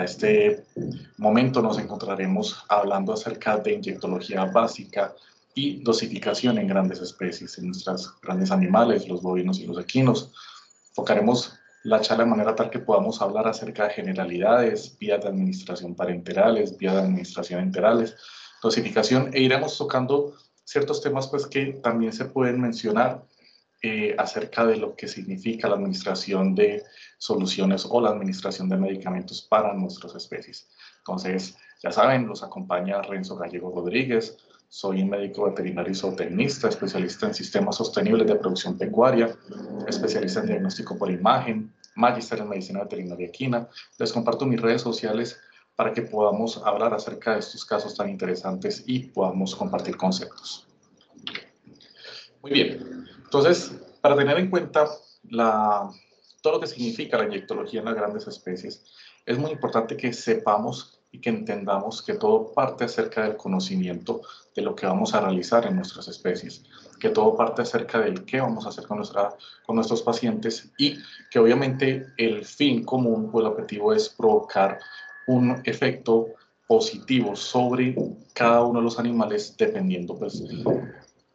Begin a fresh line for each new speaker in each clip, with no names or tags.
para este momento nos encontraremos hablando acerca de inyectología básica y dosificación en grandes especies, en nuestros grandes animales, los bovinos y los equinos. Enfocaremos la charla de manera tal que podamos hablar acerca de generalidades, vías de administración parenterales, vías de administración enterales, dosificación, e iremos tocando ciertos temas pues, que también se pueden mencionar acerca de lo que significa la administración de soluciones o la administración de medicamentos para nuestras especies. Entonces, ya saben, los acompaña Renzo Gallego Rodríguez. Soy un médico veterinario y zootecnista, especialista en sistemas sostenibles de producción pecuaria, especialista en diagnóstico por imagen, magíster en medicina veterinaria equina. Les comparto mis redes sociales para que podamos hablar acerca de estos casos tan interesantes y podamos compartir conceptos. Muy bien, entonces, para tener en cuenta todo lo que significa la inyectología en las grandes especies, es muy importante que sepamos y que entendamos que todo parte acerca del conocimiento de lo que vamos a realizar en nuestras especies, que todo parte acerca del qué vamos a hacer con nuestros pacientes y que obviamente el fin común o el objetivo es provocar un efecto positivo sobre cada uno de los animales dependiendo pues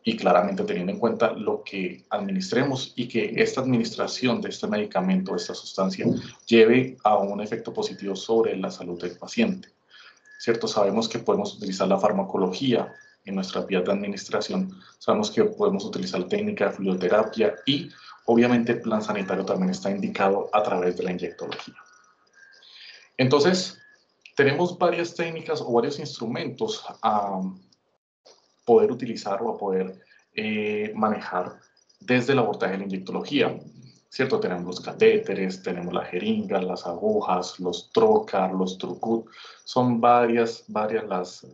y claramente teniendo en cuenta lo que administremos y que esta administración de este medicamento, de esta sustancia, lleve a un efecto positivo sobre la salud del paciente. ¿Cierto? Sabemos que podemos utilizar la farmacología en nuestras vías de administración, sabemos que podemos utilizar la técnica de fluidoterapia y obviamente el plan sanitario también está indicado a través de la inyectología. Entonces, tenemos varias técnicas o varios instrumentos a poder utilizar o a poder manejar desde el abordaje de la inyectología, ¿cierto? Tenemos los catéteres, tenemos las jeringas, las agujas, los trocar, los trucut, son varias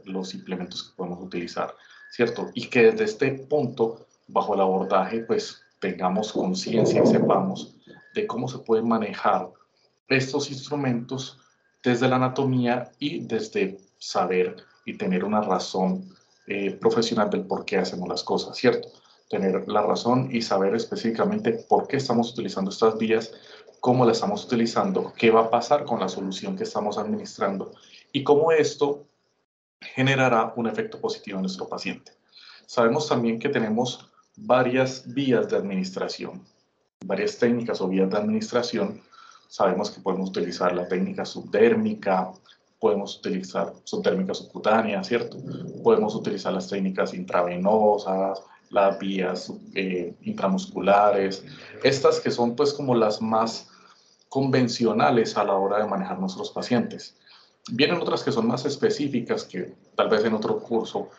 los implementos que podemos utilizar, ¿cierto? Y que desde este punto, bajo el abordaje, pues tengamos conciencia y sepamos de cómo se pueden manejar estos instrumentos desde la anatomía y desde saber y tener una razón profesional del por qué hacemos las cosas, ¿cierto? Tener la razón y saber específicamente por qué estamos utilizando estas vías, cómo las estamos utilizando, qué va a pasar con la solución que estamos administrando y cómo esto generará un efecto positivo en nuestro paciente. Sabemos también que tenemos varias vías de administración, varias técnicas o vías de administración. Sabemos que podemos utilizar la técnica subdérmica, podemos utilizar subdérmica subcutánea, ¿cierto? Podemos utilizar las técnicas intravenosas, las vías intramusculares, estas que son pues como las más convencionales a la hora de manejar nuestros pacientes. Vienen otras que son más específicas que tal vez en otro curso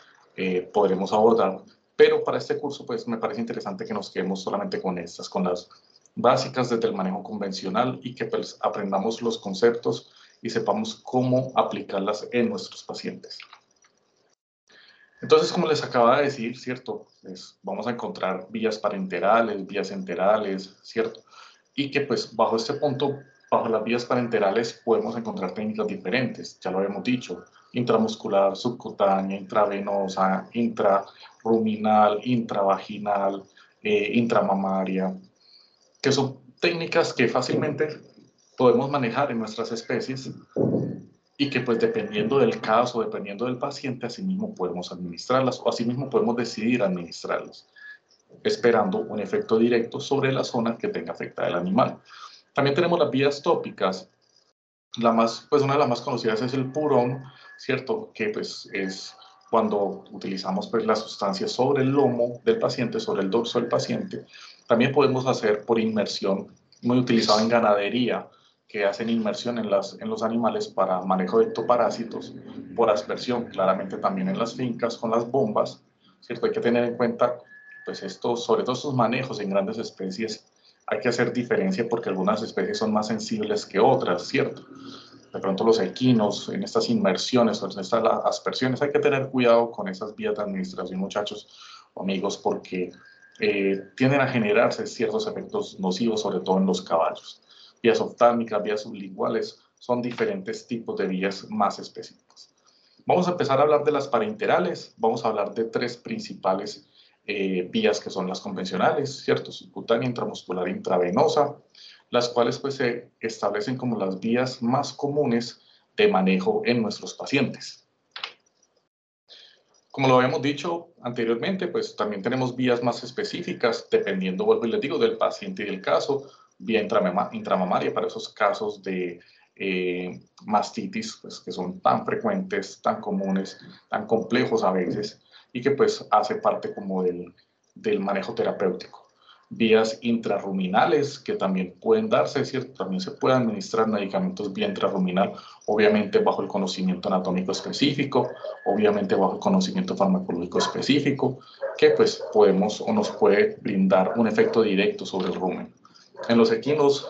podremos abordar, pero para este curso pues me parece interesante que nos quedemos solamente con estas, con las básicas desde el manejo convencional y que pues aprendamos los conceptos y sepamos cómo aplicarlas en nuestros pacientes. Entonces, como les acaba de decir, ¿cierto? Pues vamos a encontrar vías parenterales, vías enterales, ¿cierto? Y que pues bajo este punto, bajo las vías parenterales podemos encontrar técnicas diferentes, ya lo habíamos dicho, intramuscular, subcutánea, intravenosa, intraruminal, intravaginal, intramamaria, que son técnicas que fácilmente podemos manejar en nuestras especies y que pues dependiendo del caso, dependiendo del paciente, asimismo podemos administrarlas o asimismo podemos decidir administrarlas, esperando un efecto directo sobre la zona que tenga afectada el animal. También tenemos las vías tópicas. Pues una de las más conocidas es el purón, ¿cierto? Que pues es cuando utilizamos pues la sustancia sobre el lomo del paciente, sobre el dorso del paciente. También podemos hacer por inmersión, muy utilizado en ganadería, que hacen inmersión en los animales para manejo de ectoparásitos, por aspersión, claramente también en las fincas con las bombas, ¿cierto? Hay que tener en cuenta, pues sobre todo estos manejos en grandes especies, hay que hacer diferencia porque algunas especies son más sensibles que otras, ¿cierto? De pronto los equinos, en estas inmersiones o en estas aspersiones, hay que tener cuidado con esas vías de administración, muchachos o amigos, porque tienden a generarse ciertos efectos nocivos, sobre todo en los caballos. Vías oftálmicas, vías sublinguales, son diferentes tipos de vías más específicas. Vamos a empezar a hablar de las parenterales, vamos a hablar de tres principales vías que son las convencionales, ¿cierto? Subcutánea, intramuscular, intravenosa, las cuales pues se establecen como las vías más comunes de manejo en nuestros pacientes. Como lo habíamos dicho anteriormente, pues también tenemos vías más específicas, dependiendo, vuelvo y les digo, del paciente y del caso, vía intramamaria para esos casos de mastitis, pues, que son tan frecuentes, tan comunes, tan complejos a veces, y que pues hace parte como del manejo terapéutico. Vías intrarruminales que también pueden darse, es cierto, también se pueden administrar medicamentos vía intrarruminal, obviamente bajo el conocimiento anatómico específico, obviamente bajo el conocimiento farmacológico específico, que pues podemos o nos puede brindar un efecto directo sobre el rumen. En los equinos,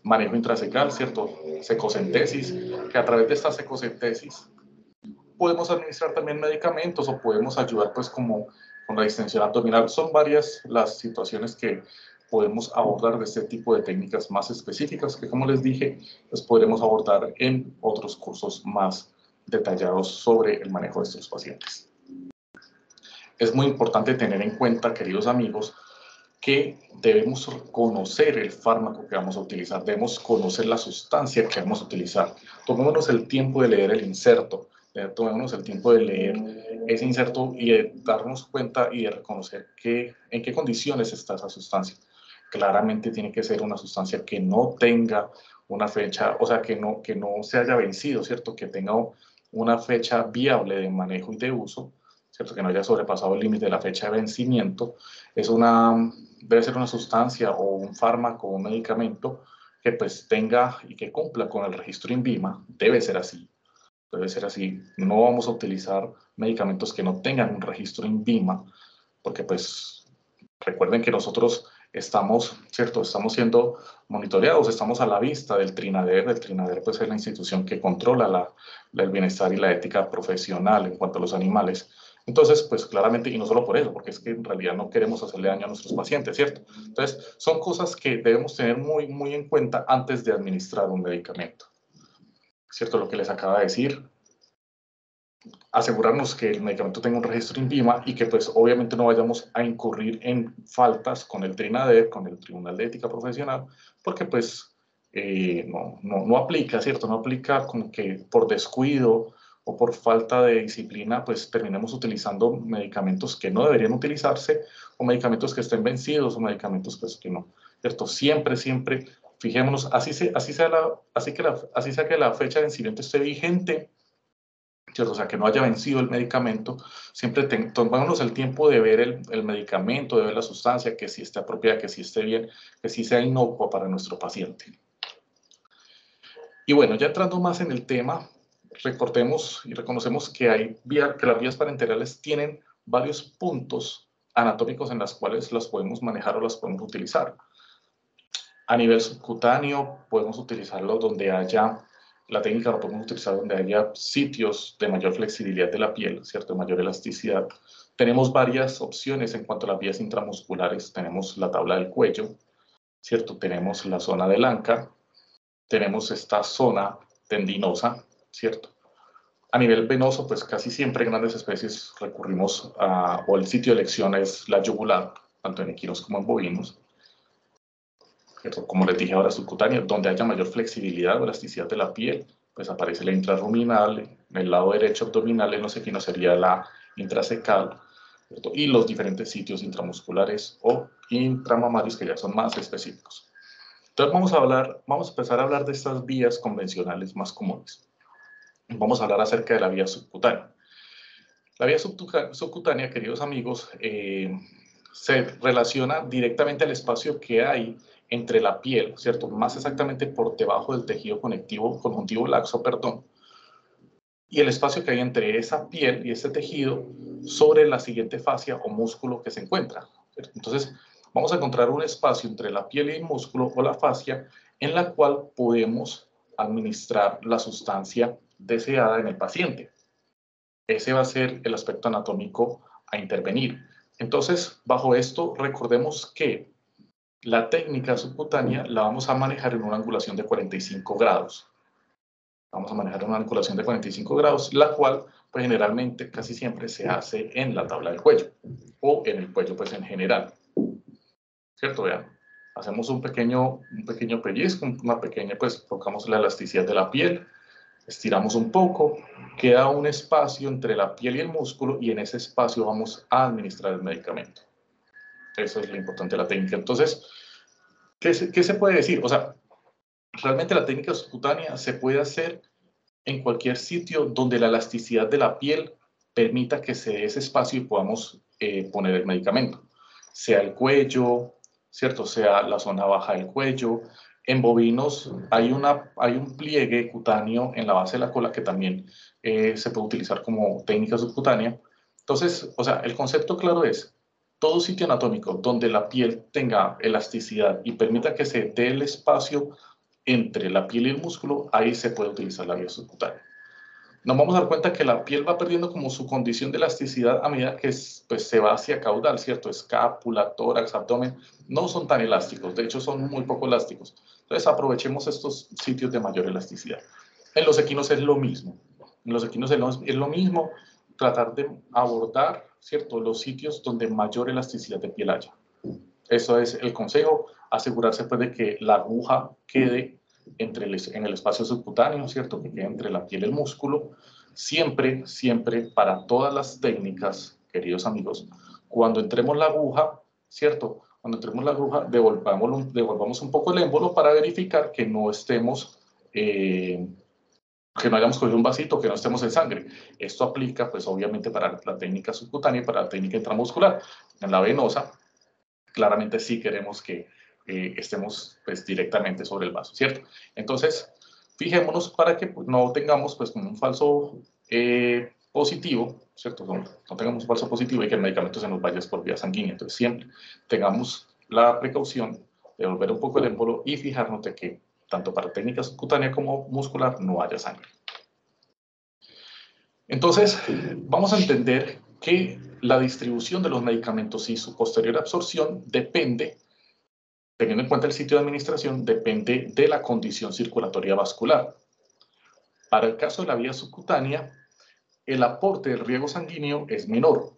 manejo intrasecal, ¿cierto? Secocentesis, que a través de esta secocentesis podemos administrar también medicamentos o podemos ayudar pues como con la distensión abdominal. Son varias las situaciones que podemos abordar de este tipo de técnicas más específicas que, como les dije, pues podremos abordar en otros cursos más detallados sobre el manejo de estos pacientes. Es muy importante tener en cuenta, queridos amigos, que debemos conocer el fármaco que vamos a utilizar, debemos conocer la sustancia que vamos a utilizar. Tomémonos el tiempo de leer el inserto, tomémonos el tiempo de leer ese inserto y de darnos cuenta y de reconocer en qué condiciones está esa sustancia. Claramente tiene que ser una sustancia que no tenga una fecha, o sea, que no se haya vencido, ¿cierto? Que tenga una fecha viable de manejo y de uso, ¿cierto? Que no haya sobrepasado el límite de la fecha de vencimiento. Debe ser una sustancia o un fármaco o un medicamento que pues tenga y que cumpla con el registro INVIMA. Debe ser así. Debe ser así. No vamos a utilizar medicamentos que no tengan un registro INVIMA, porque pues recuerden que nosotros estamos, ¿cierto? Estamos siendo monitoreados, estamos a la vista del TRINADER. El TRINADER pues es la institución que controla el bienestar y la ética profesional en cuanto a los animales. Entonces, pues claramente, y no solo por eso, porque es que en realidad no queremos hacerle daño a nuestros pacientes, ¿cierto? Entonces, son cosas que debemos tener muy, muy en cuenta antes de administrar un medicamento. ¿Cierto? Lo que les acaba de decir, asegurarnos que el medicamento tenga un registro INVIMA y que pues obviamente no vayamos a incurrir en faltas con el TRINADER, con el Tribunal de Ética Profesional, porque pues no aplica, ¿cierto? No aplica como que por descuido o por falta de disciplina, pues terminemos utilizando medicamentos que no deberían utilizarse, o medicamentos que estén vencidos, o medicamentos pues que no, ¿cierto? Siempre, siempre, fijémonos, así sea que la fecha de vencimiento esté vigente, ¿cierto? O sea, que no haya vencido el medicamento, siempre tomémonos el tiempo de ver el medicamento, de ver la sustancia, que si esté apropiada, que si esté bien, que si sea inocua para nuestro paciente. Y bueno, ya entrando más en el tema, recordemos y reconocemos que las vías parenterales tienen varios puntos anatómicos en los cuales las podemos manejar o las podemos utilizar. A nivel subcutáneo, podemos utilizarlo donde haya, la técnica la podemos utilizar donde haya sitios de mayor flexibilidad de la piel, ¿cierto? De mayor elasticidad. Tenemos varias opciones en cuanto a las vías intramusculares. Tenemos la tabla del cuello, ¿cierto? Tenemos la zona del anca, tenemos esta zona tendinosa, ¿cierto? A nivel venoso, pues casi siempre en grandes especies recurrimos o el sitio de elección es la yugular, tanto en equinos como en bovinos. Como les dije ahora, subcutánea, donde haya mayor flexibilidad o elasticidad de la piel, pues aparece la intrarruminal, en el lado derecho abdominal, en los equinos sería la intrasecal, ¿cierto? Y los diferentes sitios intramusculares o intramamarios que ya son más específicos. Entonces vamos a empezar a hablar de estas vías convencionales más comunes. Vamos a hablar acerca de la vía subcutánea. La vía subcutánea, queridos amigos, se relaciona directamente al espacio que hay entre la piel, ¿cierto? Más exactamente por debajo del tejido conjuntivo laxo, perdón, y el espacio que hay entre esa piel y ese tejido sobre la siguiente fascia o músculo que se encuentra, ¿cierto? Entonces, vamos a encontrar un espacio entre la piel y el músculo o la fascia en la cual podemos administrar la sustancia deseada en el paciente. Ese va a ser el aspecto anatómico a intervenir. Entonces, bajo esto, recordemos que la técnica subcutánea la vamos a manejar en una angulación de 45 grados. Vamos a manejar una angulación de 45 grados, la cual, pues generalmente, casi siempre se hace en la tabla del cuello, o en el cuello, pues en general. ¿Cierto? Vean, hacemos un pequeño pellizco, una pequeña, pues tocamos la elasticidad de la piel, estiramos un poco, queda un espacio entre la piel y el músculo y en ese espacio vamos a administrar el medicamento. Eso es lo importante de la técnica. Entonces, ¿qué se puede decir? O sea, realmente la técnica subcutánea se puede hacer en cualquier sitio donde la elasticidad de la piel permita que se dé ese espacio y podamos poner el medicamento. Sea el cuello, ¿cierto? Sea la zona baja del cuello. En bovinos hay un pliegue cutáneo en la base de la cola que también se puede utilizar como técnica subcutánea. Entonces, o sea, el concepto claro es, todo sitio anatómico donde la piel tenga elasticidad y permita que se dé el espacio entre la piel y el músculo, ahí se puede utilizar la vía subcutánea. Nos vamos a dar cuenta que la piel va perdiendo como su condición de elasticidad a medida que pues, se va hacia caudal, ¿cierto? Escápula, tórax, abdomen, no son tan elásticos, de hecho son muy poco elásticos. Entonces aprovechemos estos sitios de mayor elasticidad. En los equinos es lo mismo. En los equinos es lo mismo tratar de abordar, ¿cierto? Los sitios donde mayor elasticidad de piel haya. Eso es el consejo, asegurarse pues de que la aguja quede en el espacio subcutáneo, ¿cierto? Que quede entre la piel y el músculo. Siempre, siempre, para todas las técnicas, queridos amigos, cuando entremos la aguja, ¿cierto? Cuando entremos la aguja, devolvamos un poco el émbolo para verificar que no estemos, que no hayamos cogido un vasito, que no estemos en sangre. Esto aplica, pues, obviamente para la técnica subcutánea y para la técnica intramuscular. En la venosa, claramente sí queremos que estemos pues, directamente sobre el vaso, ¿cierto? Entonces, fijémonos para que pues, no tengamos pues como un falso positivo, ¿cierto? No tengamos un falso positivo y que el medicamento se nos vaya por vía sanguínea. Entonces, siempre tengamos la precaución de volver un poco el émbolo y fijarnos de que tanto para técnica subcutánea como muscular no haya sangre. Entonces, vamos a entender que la distribución de los medicamentos y su posterior absorción depende, teniendo en cuenta el sitio de administración, depende de la condición circulatoria vascular. Para el caso de la vía subcutánea, el aporte de riego sanguíneo es menor,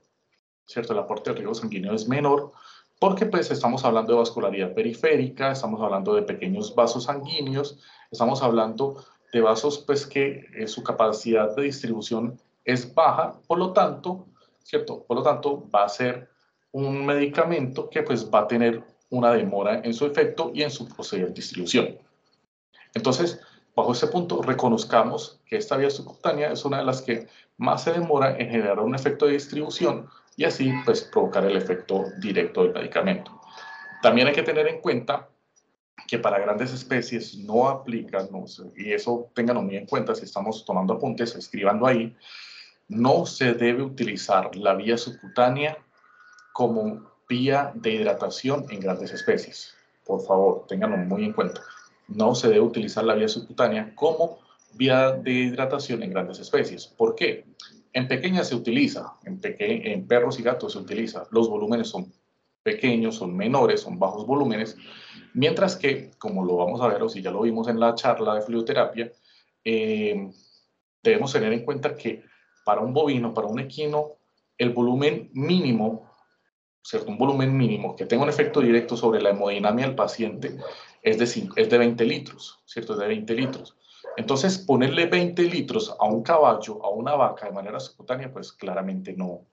¿cierto? El aporte de riego sanguíneo es menor porque pues estamos hablando de vascularidad periférica, estamos hablando de pequeños vasos sanguíneos, estamos hablando de vasos pues que su capacidad de distribución es baja, por lo tanto, ¿cierto? Por lo tanto, va a ser un medicamento que pues va a tener una demora en su efecto y en su posterior distribución. Entonces, bajo ese punto, reconozcamos que esta vía subcutánea es una de las que más se demora en generar un efecto de distribución y así pues provocar el efecto directo del medicamento. También hay que tener en cuenta que para grandes especies no aplica, y eso ténganlo muy en cuenta si estamos tomando apuntes, escribando ahí, no se debe utilizar la vía subcutánea como vía de hidratación en grandes especies. Por favor, ténganlo muy en cuenta. No se debe utilizar la vía subcutánea como vía de hidratación en grandes especies. ¿Por qué? En pequeñas se utiliza, en perros y gatos se utiliza. Los volúmenes son pequeños, son menores, son bajos volúmenes, mientras que, como lo vamos a ver o si ya lo vimos en la charla de fluidoterapia, debemos tener en cuenta que para un bovino, para un equino, el volumen mínimo, ¿cierto? Un volumen mínimo que tenga un efecto directo sobre la hemodinamia del paciente es de 20 litros, ¿cierto? Es de 20 litros. Entonces, ponerle 20 litros a un caballo, a una vaca de manera subcutánea, pues claramente no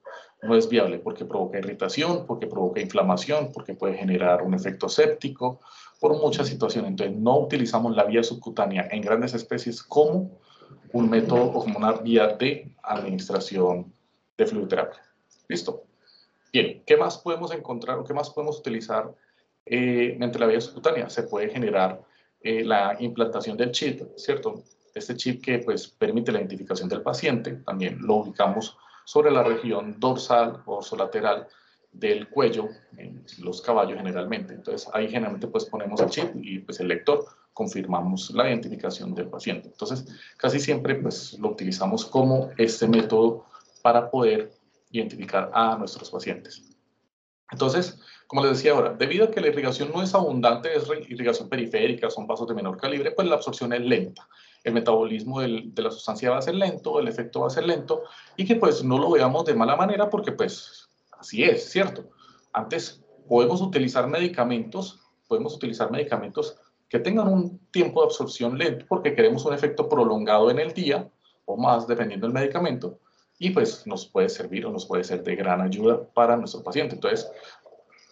es viable porque provoca irritación, porque provoca inflamación, porque puede generar un efecto séptico, por muchas situaciones. Entonces, no utilizamos la vía subcutánea en grandes especies como un método o como una vía de administración de fluidoterapia. ¿Listo? Bien, ¿qué más podemos encontrar o qué más podemos utilizar entre la vía subcutánea? Se puede generar la implantación del chip, ¿cierto? Este chip que pues, permite la identificación del paciente, también lo ubicamos sobre la región dorsal o dorsolateral del cuello, en los caballos generalmente. Entonces ahí generalmente pues ponemos el chip y pues el lector confirmamos la identificación del paciente. Entonces casi siempre pues lo utilizamos como este método para poder identificar a nuestros pacientes. Entonces, como les decía ahora, debido a que la irrigación no es abundante, es irrigación periférica, son vasos de menor calibre, pues la absorción es lenta. El metabolismo de la sustancia va a ser lento, el efecto va a ser lento, y que pues no lo veamos de mala manera porque pues así es, ¿cierto? Antes podemos utilizar medicamentos que tengan un tiempo de absorción lento porque queremos un efecto prolongado en el día o más, dependiendo del medicamento, y pues nos puede servir o nos puede ser de gran ayuda para nuestro paciente. Entonces,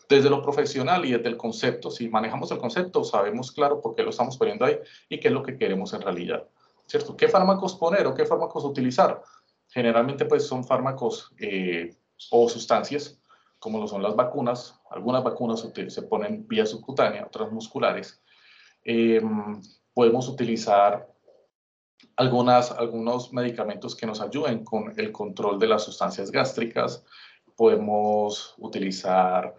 desde lo profesional y desde el concepto, si manejamos el concepto, sabemos claro por qué lo estamos poniendo ahí y qué es lo que queremos en realidad, ¿cierto? ¿Qué fármacos poner o qué fármacos utilizar? Generalmente, pues, son fármacos o sustancias, como lo son las vacunas. Algunas vacunas se ponen vía subcutánea, otras musculares. Podemos utilizar algunos medicamentos que nos ayuden con el control de las sustancias gástricas. Podemos utilizar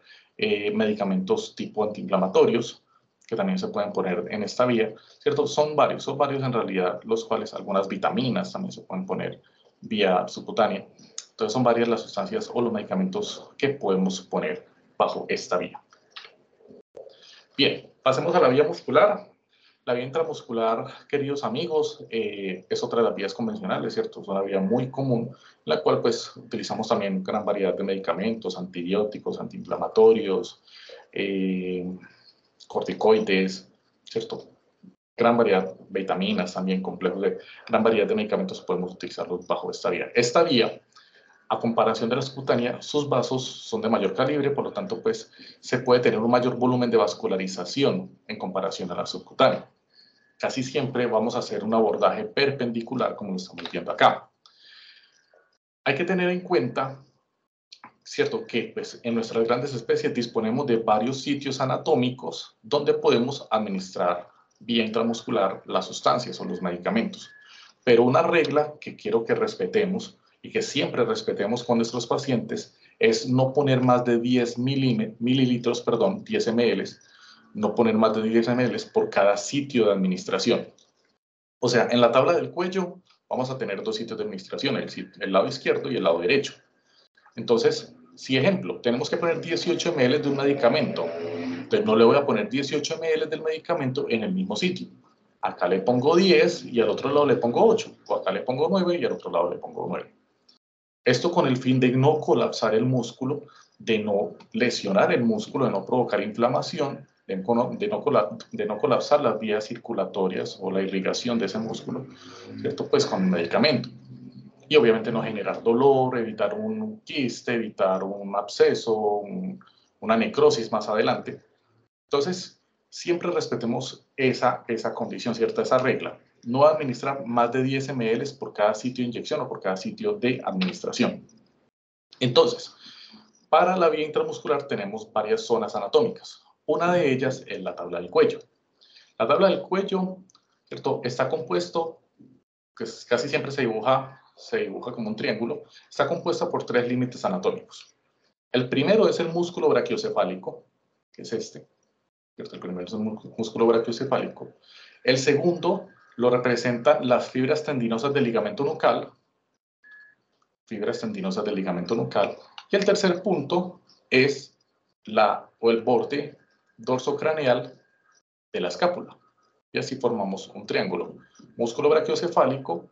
medicamentos tipo antiinflamatorios, que también se pueden poner en esta vía, ¿cierto? Son varios en realidad, los cuales algunas vitaminas también se pueden poner vía subcutánea. Entonces son varias las sustancias o los medicamentos que podemos poner bajo esta vía. Bien, pasemos a la vía muscular. La vía intramuscular, queridos amigos, es otra de las vías convencionales, ¿cierto? Es una vía muy común, la cual pues utilizamos también gran variedad de medicamentos, antibióticos, antiinflamatorios, corticoides, ¿cierto? Gran variedad, vitaminas también, complejos de gran variedad de medicamentos podemos utilizarlos bajo esta vía. Esta vía, a comparación de la subcutánea, sus vasos son de mayor calibre, por lo tanto, pues, se puede tener un mayor volumen de vascularización en comparación a la subcutánea. Casi siempre vamos a hacer un abordaje perpendicular, como lo estamos viendo acá. Hay que tener en cuenta, cierto, que pues, en nuestras grandes especies disponemos de varios sitios anatómicos donde podemos administrar vía intramuscular las sustancias o los medicamentos. Pero una regla que quiero que respetemos y que siempre respetemos con nuestros pacientes es no poner más de 10 mililitros, 10 ml, no poner más de 10 ml por cada sitio de administración. O sea, en la tabla del cuello vamos a tener dos sitios de administración, el lado izquierdo y el lado derecho. Entonces, si ejemplo, tenemos que poner 18 ml de un medicamento, entonces no le voy a poner 18 ml del medicamento en el mismo sitio. Acá le pongo 10 y al otro lado le pongo 8, o acá le pongo 9 y al otro lado le pongo 9. Esto con el fin de no colapsar el músculo, de no lesionar el músculo, de no provocar inflamación, de no colapsar las vías circulatorias o la irrigación de ese músculo, ¿cierto? Pues con el medicamento. Y obviamente no generar dolor, evitar un quiste, evitar un absceso, una necrosis más adelante. Entonces, siempre respetemos esa condición, ¿cierto? Esa regla. No administrar más de 10 ml por cada sitio de inyección o por cada sitio de administración. Entonces, para la vía intramuscular tenemos varias zonas anatómicas. Una de ellas es la tabla del cuello. La tabla del cuello, ¿cierto? Está compuesto, que casi siempre se dibuja como un triángulo, está compuesta por tres límites anatómicos. El primero es el músculo brachiocefálico, que es este. ¿Cierto? El primero es el músculo brachiocefálico. El segundo lo representan las fibras tendinosas del ligamento nucal, y el tercer punto es el borde dorsocraneal de la escápula. Y así formamos un triángulo. Músculo brachiocefálico,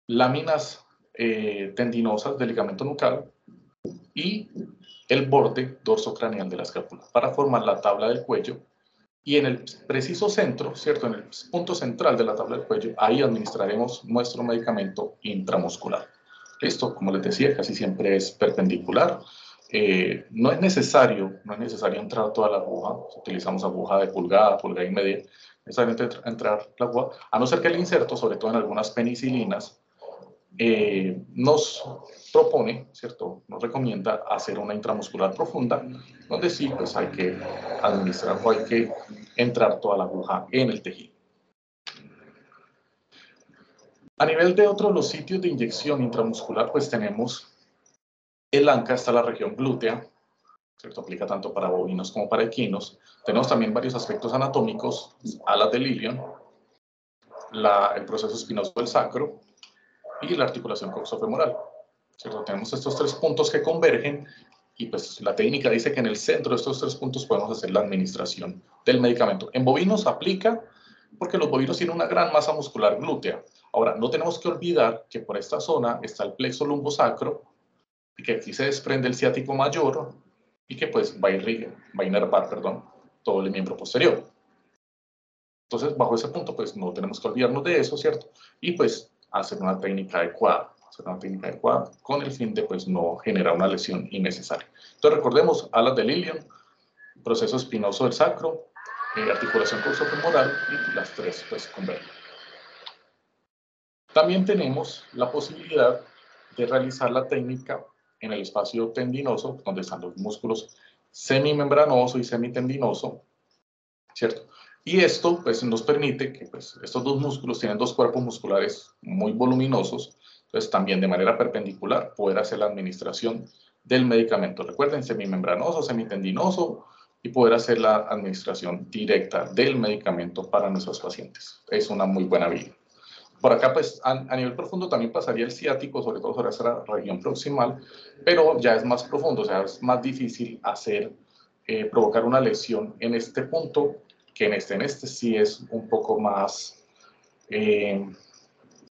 láminas tendinosas del ligamento nucal y el borde dorsocraneal de la escápula para formar la tabla del cuello. Y en el preciso centro, ¿cierto? En el punto central de la tabla del cuello, ahí administraremos nuestro medicamento intramuscular. Listo, como les decía, casi siempre es perpendicular. No es necesario entrar toda la aguja. Utilizamos aguja de pulgada y media. Necesariamente entrar la aguja, a no ser que el inserto, sobre todo en algunas penicilinas, nos propone, ¿cierto? Nos recomienda hacer una intramuscular profunda, donde sí, pues hay que administrar o hay que entrar toda la aguja en el tejido. A nivel de los sitios de inyección intramuscular, pues tenemos el ANCA, está la región glútea, ¿cierto? Aplica tanto para bovinos como para equinos. Tenemos también varios aspectos anatómicos, alas del ilion, el proceso espinoso del sacro y la articulación coxofemoral. ¿Cierto? Tenemos estos tres puntos que convergen y pues la técnica dice que en el centro de estos tres puntos podemos hacer la administración del medicamento. En bovinos aplica porque los bovinos tienen una gran masa muscular glútea. Ahora, no tenemos que olvidar que por esta zona está el plexo lumbosacro y que aquí se desprende el ciático mayor y que pues va a inervar todo el miembro posterior. Entonces, bajo ese punto, pues no tenemos que olvidarnos de eso, ¿cierto? Y pues hacer una técnica adecuada, con el fin de pues no generar una lesión innecesaria. Entonces, recordemos, alas de Lilium, proceso espinoso del sacro, articulación coxofemoral y las tres pues convergen. También tenemos la posibilidad de realizar la técnica en el espacio tendinoso, donde están los músculos semimembranoso y semitendinoso, ¿cierto? Y esto pues, nos permite que pues, estos dos músculos tienen dos cuerpos musculares muy voluminosos, entonces también de manera perpendicular poder hacer la administración del medicamento. Recuerden, semimembranoso, semitendinoso, y poder hacer la administración directa del medicamento para nuestros pacientes. Es una muy buena vía. Por acá, pues, a nivel profundo también pasaría el ciático, sobre todo sobre esa región proximal, pero ya es más profundo, o sea, es más difícil hacer, provocar una lesión en este punto que en este. En este sí es un poco más,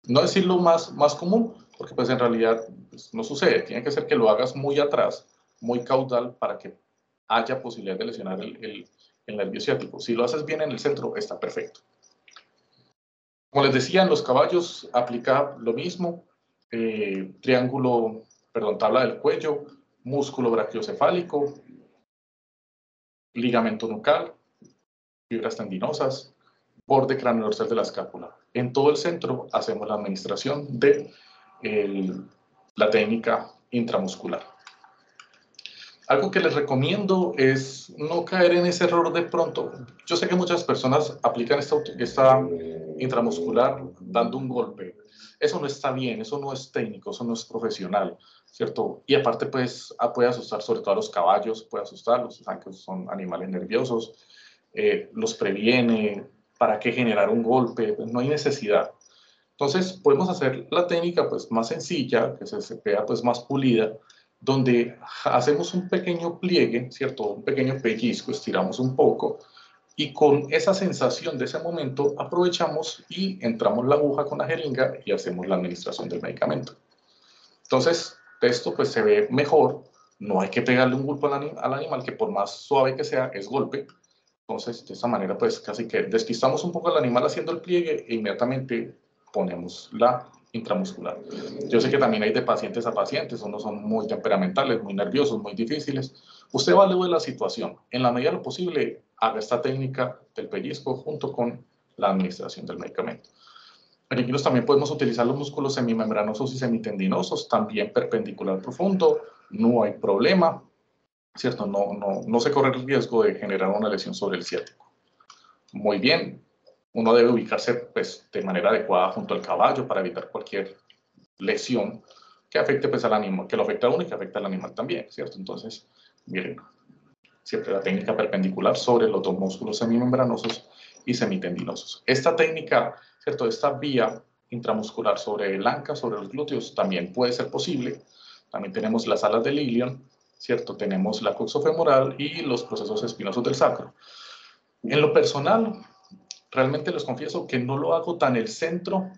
no decirlo más común, porque pues en realidad pues, no sucede. Tiene que ser que lo hagas muy atrás, muy caudal, para que haya posibilidad de lesionar el nervio ciático. Si lo haces bien en el centro, está perfecto. Como les decía, en los caballos aplica lo mismo, tabla del cuello, músculo brachiocefálico, ligamento nucal, fibras tendinosas, borde craneodorsal de la escápula. En todo el centro hacemos la administración de la técnica intramuscular. Algo que les recomiendo es no caer en ese error de pronto. Yo sé que muchas personas aplican esta intramuscular dando un golpe. Eso no está bien, eso no es técnico, eso no es profesional, ¿cierto? Y aparte, pues, puede asustar sobre todo a los caballos, puede asustarlos, saben que son animales nerviosos, los previene. ¿Para qué generar un golpe? Pues no hay necesidad. Entonces, podemos hacer la técnica pues, más sencilla, que se vea pues, más pulida, donde hacemos un pequeño pliegue, ¿cierto? Un pequeño pellizco, estiramos un poco, y con esa sensación de ese momento aprovechamos y entramos la aguja con la jeringa y hacemos la administración del medicamento. Entonces, esto pues se ve mejor, no hay que pegarle un golpe al animal, que por más suave que sea, es golpe. Entonces, de esta manera, pues casi que despistamos un poco al animal haciendo el pliegue e inmediatamente ponemos la intramuscular. Yo sé que también hay de pacientes a pacientes, unos son muy temperamentales, muy nerviosos, muy difíciles. Usted evalúe la situación. En la medida de lo posible, haga esta técnica del pellizco junto con la administración del medicamento. En equinos también podemos utilizar los músculos semimembranosos y semitendinosos, también perpendicular profundo, no hay problema, ¿cierto? No se corre el riesgo de generar una lesión sobre el ciático. Muy bien, uno debe ubicarse pues, de manera adecuada junto al caballo para evitar cualquier lesión que afecte pues, al animal, que lo afecte a uno y que afecte al animal también, ¿cierto? Entonces, miren, siempre la técnica perpendicular sobre los dos músculos semimembranosos y semitendinosos. Esta técnica, ¿cierto? Esta vía intramuscular sobre el anca, sobre los glúteos, también puede ser posible. También tenemos las alas del ilion, ¿cierto? Tenemos la coxofemoral y los procesos espinosos del sacro. En lo personal, realmente les confieso que no lo hago tan al centro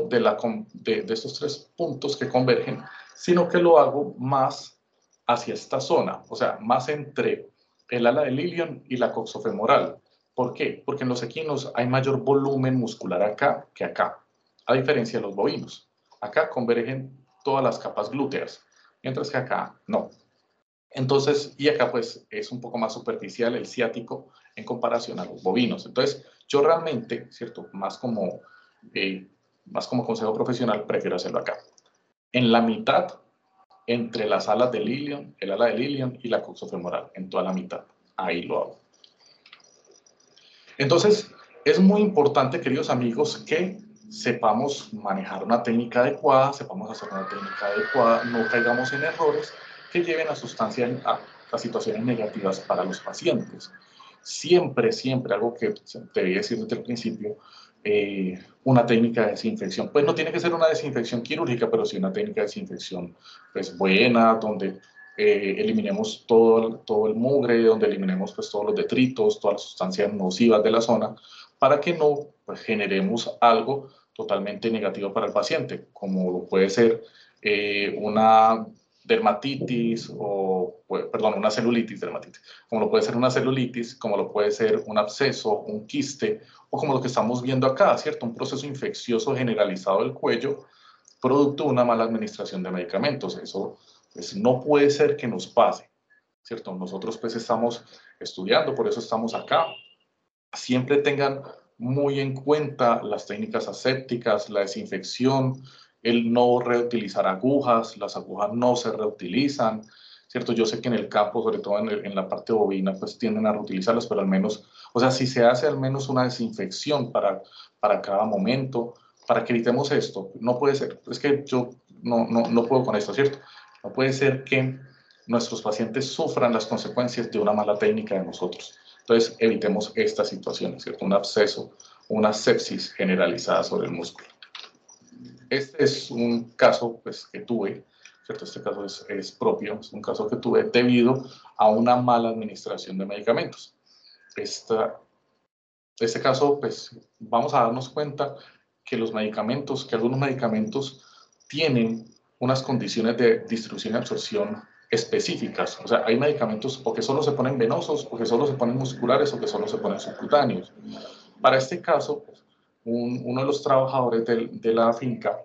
de estos tres puntos que convergen, sino que lo hago más hacia esta zona, o sea, más entre el ala del ilion y la coxofemoral. ¿Por qué? Porque en los equinos hay mayor volumen muscular acá que acá, a diferencia de los bovinos. Acá convergen todas las capas glúteas, mientras que acá no. Entonces, y acá pues es un poco más superficial el ciático en comparación a los bovinos. Entonces, yo realmente, ¿cierto? Más como consejo profesional, prefiero hacerlo acá. En la mitad, entre las alas del ilion, el ala del ilion y la coxofemoral, en toda la mitad. Ahí lo hago. Entonces, es muy importante, queridos amigos, que sepamos manejar una técnica adecuada, sepamos hacer una técnica adecuada, no caigamos en errores que lleven a situaciones negativas para los pacientes. Siempre, algo que te debí decir desde el principio, una técnica de desinfección. Pues no tiene que ser una desinfección quirúrgica, pero sí una técnica de desinfección pues, buena, donde eliminemos todo el mugre, donde eliminemos pues, todos los detritos, todas las sustancias nocivas de la zona, para que no pues, generemos algo totalmente negativo para el paciente, como puede ser una dermatitis perdón, una celulitis dermatitis, como lo puede ser una celulitis, como lo puede ser un absceso, un quiste, o como lo que estamos viendo acá, ¿cierto? Un proceso infeccioso generalizado del cuello, producto de una mala administración de medicamentos. Eso pues, no puede ser que nos pase, ¿cierto? Nosotros pues estamos estudiando, por eso estamos acá. Siempre tengan muy en cuenta las técnicas asépticas, la desinfección, el no reutilizar agujas, las agujas no se reutilizan, ¿cierto? Yo sé que en el campo, sobre todo en la parte bovina, pues tienden a reutilizarlas, pero al menos, o sea, si se hace al menos una desinfección para cada momento, para que evitemos esto, no puede ser, es que yo no puedo con esto, ¿cierto? No puede ser que nuestros pacientes sufran las consecuencias de una mala técnica de nosotros. Entonces, evitemos estas situaciones, ¿cierto? Un absceso, una sepsis generalizada sobre el músculo. Este es un caso pues, que tuve, ¿cierto? Este caso es propio, es un caso que tuve debido a una mala administración de medicamentos. Este caso, pues, vamos a darnos cuenta que algunos medicamentos tienen unas condiciones de distribución y absorción específicas. O sea, hay medicamentos o que solo se ponen venosos, o que solo se ponen musculares, o que solo se ponen subcutáneos. Para este caso, pues, uno de los trabajadores de la finca,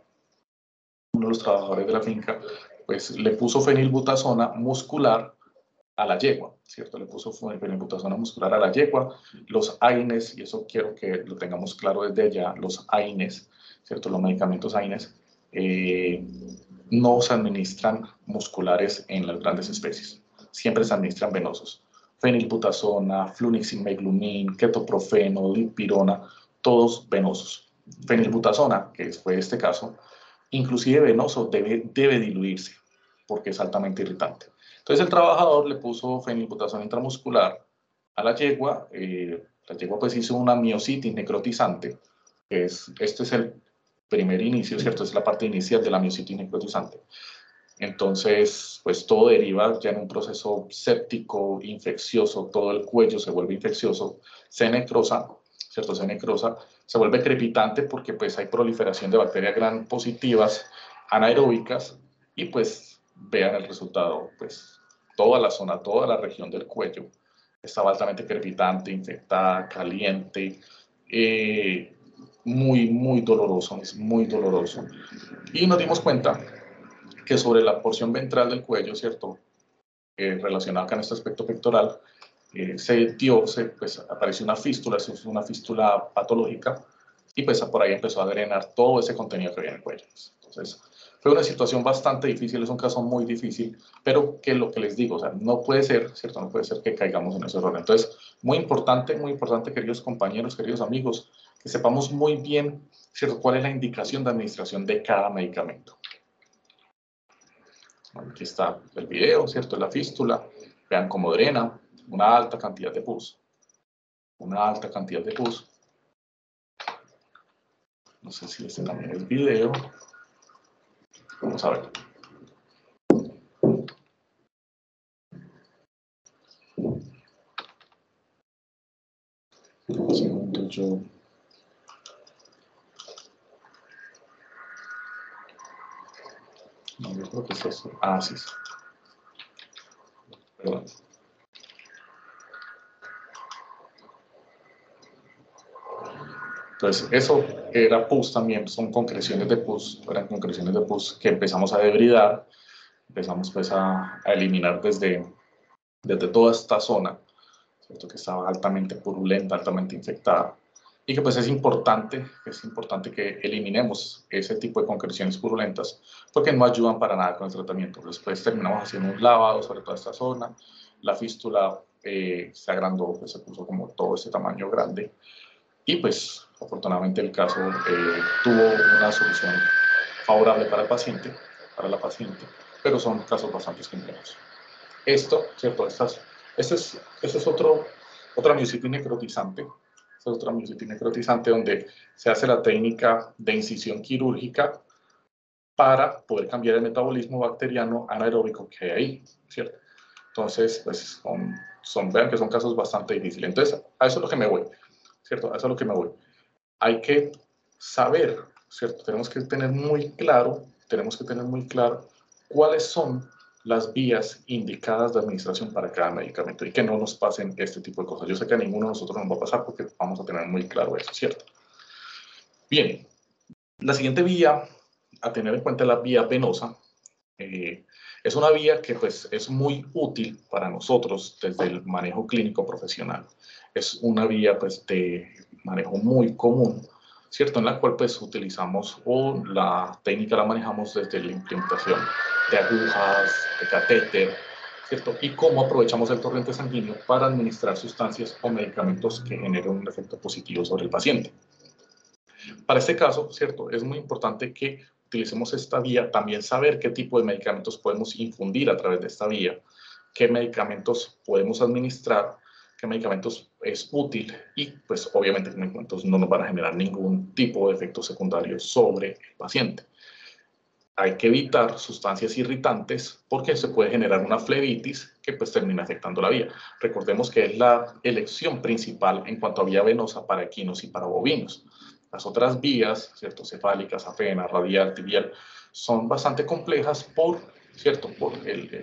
pues le puso fenilbutazona muscular a la yegua, ¿cierto? Le puso fenilbutazona muscular a la yegua. Los AINES, y eso quiero que lo tengamos claro desde ya, los AINES, ¿cierto? Los medicamentos AINES no se administran musculares en las grandes especies, siempre se administran venosos. Fenilbutazona, fluniximeglumin, ketoprofeno, dipirona, todos venosos. Fenilbutazona, que fue este caso, inclusive venoso, debe diluirse porque es altamente irritante. Entonces el trabajador le puso fenilbutazona intramuscular a la yegua pues hizo una miositis necrotizante, este es el primer inicio, ¿cierto? Es la parte inicial de la miositis necrotizante. Entonces, pues todo deriva ya en un proceso séptico, infeccioso, todo el cuello se vuelve infeccioso, se necrosa, ¿cierto? Se vuelve crepitante porque pues hay proliferación de bacterias gram positivas anaeróbicas y pues vean el resultado, pues toda la zona, toda la región del cuello estaba altamente crepitante, infectada, caliente, muy doloroso, es muy doloroso. Y nos dimos cuenta que sobre la porción ventral del cuello, ¿cierto? Relacionada con este aspecto pectoral, pues apareció una fístula, eso es una fístula patológica, y pues por ahí empezó a drenar todo ese contenido que había en el cuello. Entonces, fue una situación bastante difícil, es un caso muy difícil, pero que lo que les digo, o sea, no puede ser, ¿cierto? No puede ser que caigamos en ese error. Entonces, muy importante, queridos compañeros, queridos amigos, que sepamos muy bien, ¿cierto? Cuál es la indicación de administración de cada medicamento. Aquí está el video, ¿cierto? La fístula. Vean cómo drena una alta cantidad de pus. Una alta cantidad de pus. No sé si este también es video. Vamos a ver. Un segundo, yo... No, yo creo que es eso. Ah, sí. Perdón. Entonces, eso era pus también, son concreciones de pus, eran concreciones de pus que empezamos a debridar, empezamos pues a eliminar desde toda esta zona, ¿cierto? Que estaba altamente purulenta, altamente infectada, y que pues es importante que eliminemos ese tipo de concreciones purulentas, porque no ayudan para nada con el tratamiento. Después terminamos haciendo un lavado sobre toda esta zona, la fístula se agrandó, pues se puso como todo este tamaño grande, y pues afortunadamente el caso tuvo una solución favorable para el paciente, para la paciente, pero son casos bastante complejos. Esto, ¿cierto? Este es otra miositis necrotizante. Esta es otra miositis necrotizante donde se hace la técnica de incisión quirúrgica para poder cambiar el metabolismo bacteriano anaeróbico que hay ahí, ¿cierto? Entonces, pues vean que son casos bastante difíciles. Entonces, a eso es lo que me voy, ¿cierto? A eso es lo que me voy. Hay que saber, ¿cierto? Tenemos que tener muy claro cuáles son las vías indicadas de administración para cada medicamento y que no nos pasen este tipo de cosas. Yo sé que a ninguno de nosotros nos va a pasar porque vamos a tener muy claro eso, ¿cierto? Bien, la siguiente vía a tener en cuenta es la vía venosa. Es una vía que pues, es muy útil para nosotros desde el manejo clínico profesional. Es una vía pues, de manejo muy común, ¿cierto? En la cual pues, utilizamos o la técnica la manejamos desde la implementación de agujas, de catéter, ¿cierto? Y cómo aprovechamos el torrente sanguíneo para administrar sustancias o medicamentos que generen un efecto positivo sobre el paciente. Para este caso, ¿cierto? Es muy importante que utilicemos esta vía, también saber qué tipo de medicamentos podemos infundir a través de esta vía, qué medicamentos podemos administrar, qué medicamentos es útil y pues obviamente qué medicamentos no nos van a generar ningún tipo de efecto secundario sobre el paciente. Hay que evitar sustancias irritantes porque se puede generar una flebitis que pues termina afectando la vía. Recordemos que es la elección principal en cuanto a vía venosa para equinos y para bovinos. Las otras vías, ¿cierto? Cefálica, safena, radial, tibial, son bastante complejas ¿cierto? Por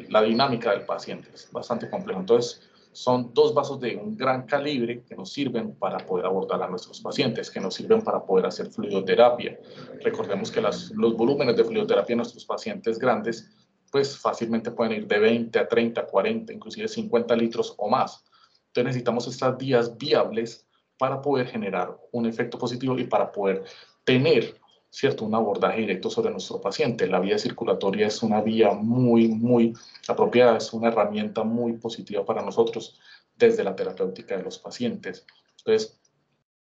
la dinámica del paciente. Es bastante complejo. Entonces, son dos vasos de un gran calibre que nos sirven para poder abordar a nuestros pacientes, que nos sirven para poder hacer fluidoterapia. Recordemos que los volúmenes de fluidoterapia en nuestros pacientes grandes, pues fácilmente pueden ir de 20 a 30, 40, inclusive 50 litros o más. Entonces necesitamos estas vías viables para poder generar un efecto positivo y para poder tener, ¿cierto?, un abordaje directo sobre nuestro paciente. La vía circulatoria es una vía muy apropiada, es una herramienta muy positiva para nosotros desde la terapéutica de los pacientes. Entonces,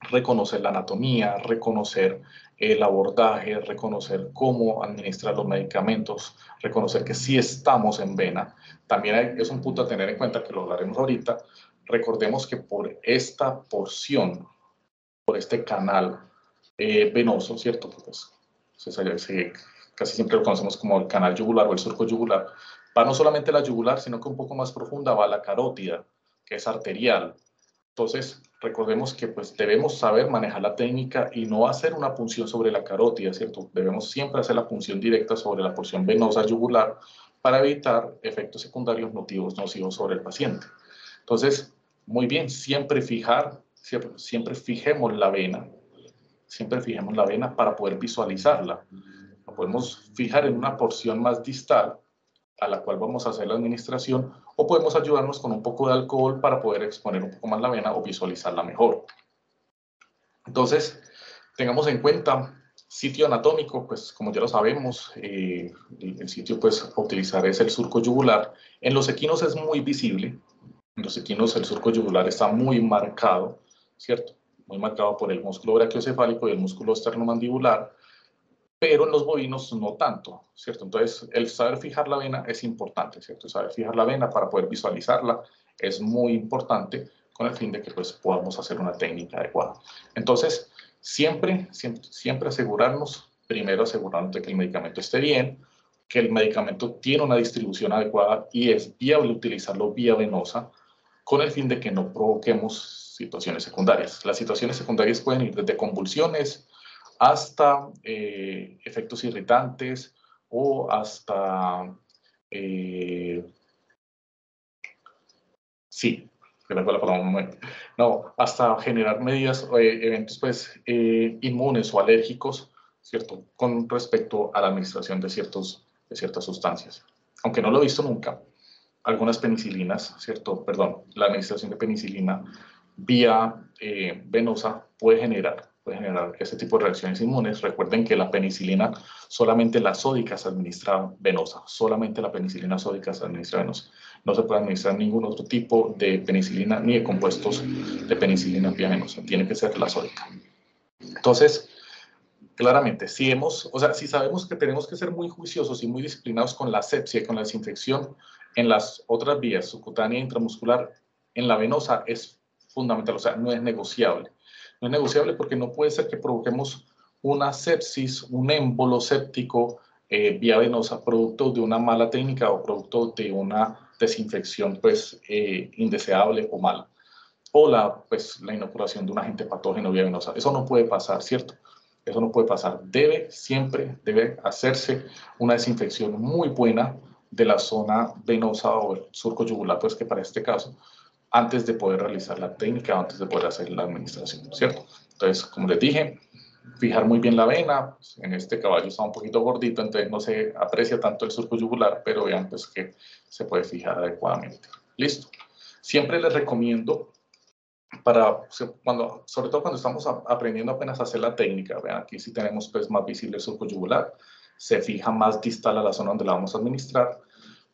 reconocer la anatomía, reconocer el abordaje, reconocer cómo administrar los medicamentos, reconocer que sí estamos en vena. También es un punto a tener en cuenta, que lo hablaremos ahorita. Recordemos que por esta porción, por este canal venoso, ¿cierto? Pues, casi siempre lo conocemos como el canal yugular o el surco yugular. Va no solamente la yugular, sino que un poco más profunda va la carótida, que es arterial. Entonces, recordemos que pues, debemos saber manejar la técnica y no hacer una punción sobre la carótida, ¿cierto? Debemos siempre hacer la punción directa sobre la porción venosa yugular para evitar efectos secundarios nocivos sobre el paciente. Entonces, muy bien, siempre fijemos la vena, para poder visualizarla. Lo podemos fijar en una porción más distal a la cual vamos a hacer la administración, o podemos ayudarnos con un poco de alcohol para poder exponer un poco más la vena o visualizarla mejor. Entonces, tengamos en cuenta sitio anatómico, pues como ya lo sabemos, el sitio pues a utilizar es el surco yugular. En los equinos es muy visible, en los equinos el surco yugular está muy marcado, ¿cierto? Muy marcado por el músculo brachiocefálico y el músculo esternomandibular, pero en los bovinos no tanto, ¿cierto? Entonces, el saber fijar la vena es importante, ¿cierto? Saber fijar la vena para poder visualizarla es muy importante con el fin de que pues, podamos hacer una técnica adecuada. Entonces, siempre asegurarnos, primero asegurarnos de que el medicamento esté bien, que el medicamento tiene una distribución adecuada y es viable utilizarlo vía venosa con el fin de que no provoquemos situaciones secundarias. Las situaciones secundarias pueden ir desde convulsiones, hasta efectos irritantes o hasta, sí, que la palabra un momento, no, hasta generar medidas, eventos pues inmunes o alérgicos, ¿cierto? Con respecto a la administración de ciertas sustancias. Aunque no lo he visto nunca, algunas penicilinas, ¿cierto? Perdón, la administración de penicilina vía venosa puede generar ese tipo de reacciones inmunes. Recuerden que la penicilina, solamente la sódica se administra venosa, solamente la penicilina sódica se administra venosa. No se puede administrar ningún otro tipo de penicilina ni de compuestos de penicilina vía venosa, tiene que ser la sódica. Entonces, claramente, si sabemos que tenemos que ser muy juiciosos y muy disciplinados con la asepsia y con la desinfección en las otras vías, subcutánea e intramuscular, en la venosa es fundamental, o sea, no es negociable. No es negociable porque no puede ser que provoquemos una sepsis, un émbolo séptico vía venosa, producto de una mala técnica o producto de una desinfección pues, indeseable o mala. O la inoculación de un agente patógeno vía venosa. Eso no puede pasar, ¿cierto? Eso no puede pasar. Debe hacerse una desinfección muy buena de la zona venosa o el surco yugular, pues que para este caso, antes de poder realizar la técnica, antes de poder hacer la administración, ¿cierto? Entonces, como les dije, fijar muy bien la vena. Pues, en este caballo está un poquito gordito, entonces no se aprecia tanto el surco yugular, pero vean pues que se puede fijar adecuadamente. Listo. Siempre les recomiendo sobre todo cuando estamos aprendiendo apenas a hacer la técnica, vean aquí sí tenemos pues más visible el surco yugular, se fija más distal a la zona donde la vamos a administrar.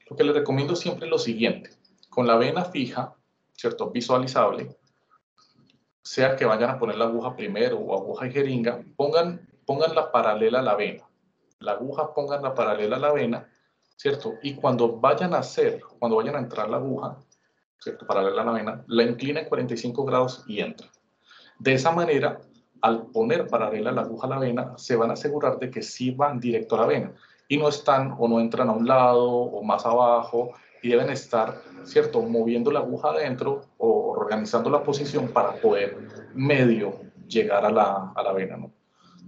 Lo que les recomiendo siempre es lo siguiente: con la vena fija, ¿cierto? Visualizable, sea que vayan a poner la aguja primero o aguja y jeringa, pónganla paralela a la vena. La aguja pónganla paralela a la vena, ¿cierto? Y cuando vayan a entrar la aguja, ¿cierto? Paralela a la vena, la inclinen 45 grados y entra. De esa manera, al poner paralela la aguja a la vena, se van a asegurar de que sí van directo a la vena y no están o no entran a un lado o más abajo, y deben estar, ¿cierto?, moviendo la aguja adentro o organizando la posición para poder medio llegar a la vena, ¿no?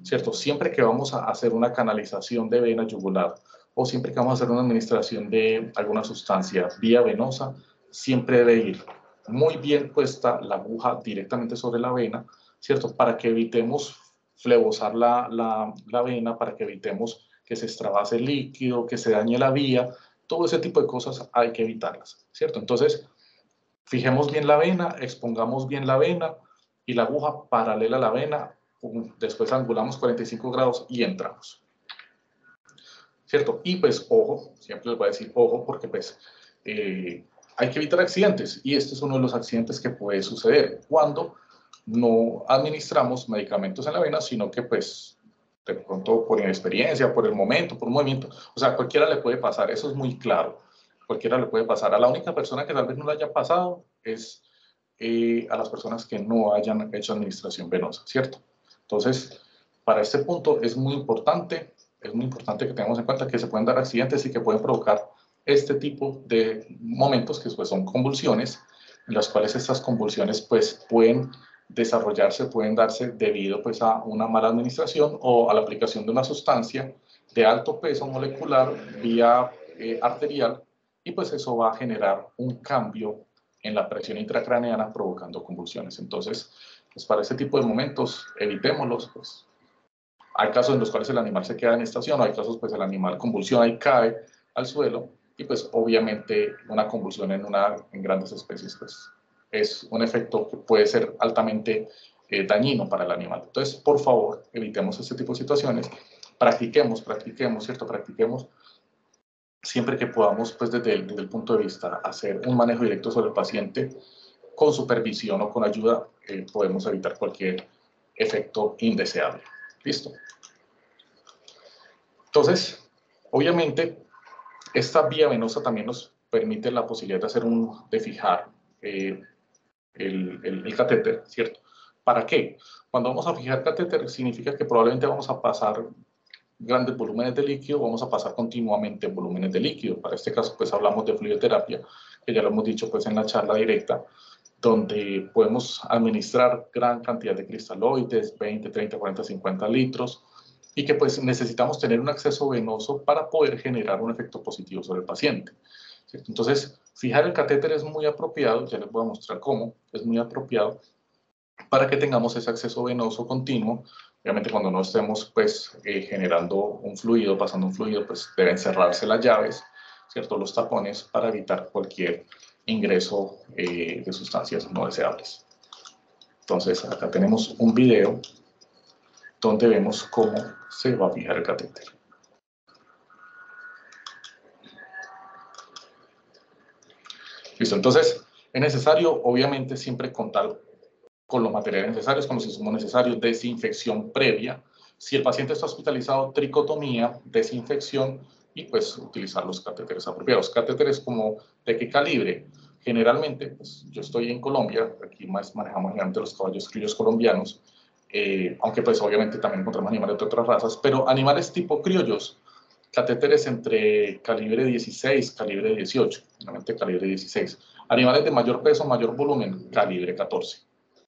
¿Cierto? Siempre que vamos a hacer una canalización de vena yugular o siempre que vamos a hacer una administración de alguna sustancia vía venosa, siempre debe ir muy bien puesta la aguja directamente sobre la vena, ¿cierto? Para que evitemos flebosar la vena, para que evitemos que se extravase el líquido, que se dañe la vía, todo ese tipo de cosas hay que evitarlas, ¿cierto? Entonces, fijemos bien la vena, expongamos bien la vena y la aguja paralela a la vena, después angulamos 45 grados y entramos, ¿cierto? Y pues ojo, siempre les voy a decir ojo porque pues hay que evitar accidentes, y este es uno de los accidentes que puede suceder cuando no administramos medicamentos en la vena, sino que pues de pronto por inexperiencia, por el momento, por un movimiento, o sea, cualquiera le puede pasar, eso es muy claro, cualquiera le puede pasar. A la única persona que tal vez no le haya pasado es a las personas que no hayan hecho administración venosa, ¿cierto? Entonces, para este punto es muy importante que tengamos en cuenta que se pueden dar accidentes y que pueden provocar este tipo de momentos que pues, son convulsiones, en las cuales estas convulsiones pues, pueden desarrollarse, pueden darse debido pues, a una mala administración o a la aplicación de una sustancia de alto peso molecular vía arterial, y pues eso va a generar un cambio en la presión intracraneana provocando convulsiones. Entonces, pues para este tipo de momentos, evitémoslos. Pues. Hay casos en los cuales el animal se queda en estación, o hay casos pues el animal convulsiona y cae al suelo, y pues obviamente una convulsión en grandes especies pues es un efecto que puede ser altamente dañino para el animal. Entonces, por favor, evitemos este tipo de situaciones, practiquemos, ¿cierto? Practiquemos siempre que podamos, pues desde el punto de vista, hacer un manejo directo sobre el paciente, con supervisión o con ayuda, podemos evitar cualquier efecto indeseable. ¿Listo? Entonces, obviamente, esta vía venosa también nos permite la posibilidad de fijar el catéter, ¿cierto? ¿Para qué? Cuando vamos a fijar catéter, significa que probablemente vamos a pasar grandes volúmenes de líquido, vamos a pasar continuamente volúmenes de líquido. Para este caso, pues hablamos de fluidoterapia, que ya lo hemos dicho pues en la charla directa, donde podemos administrar gran cantidad de cristaloides, 20, 30, 40, 50 litros, y que pues necesitamos tener un acceso venoso para poder generar un efecto positivo sobre el paciente. ¿Cierto? Entonces, fijar el catéter es muy apropiado, ya les voy a mostrar cómo, es muy apropiado para que tengamos ese acceso venoso continuo. Obviamente cuando no estemos pues generando un fluido, pasando un fluido, pues deben cerrarse las llaves, ¿cierto? Los tapones, para evitar cualquier ingreso de sustancias no deseables. Entonces acá tenemos un video donde vemos cómo se va a fijar el catéter. Listo, entonces es necesario obviamente siempre contar con los materiales necesarios, con los insumos necesarios, desinfección previa. Si el paciente está hospitalizado, tricotomía, desinfección, y pues utilizar los catéteres apropiados. Catéteres como de qué calibre. Generalmente, pues yo estoy en Colombia, aquí más manejamos generalmente los caballos criollos colombianos, aunque pues obviamente también encontramos animales de otras razas, pero animales tipo criollos, catéteres entre calibre 16, calibre 18, generalmente calibre 16. Animales de mayor peso, mayor volumen, calibre 14.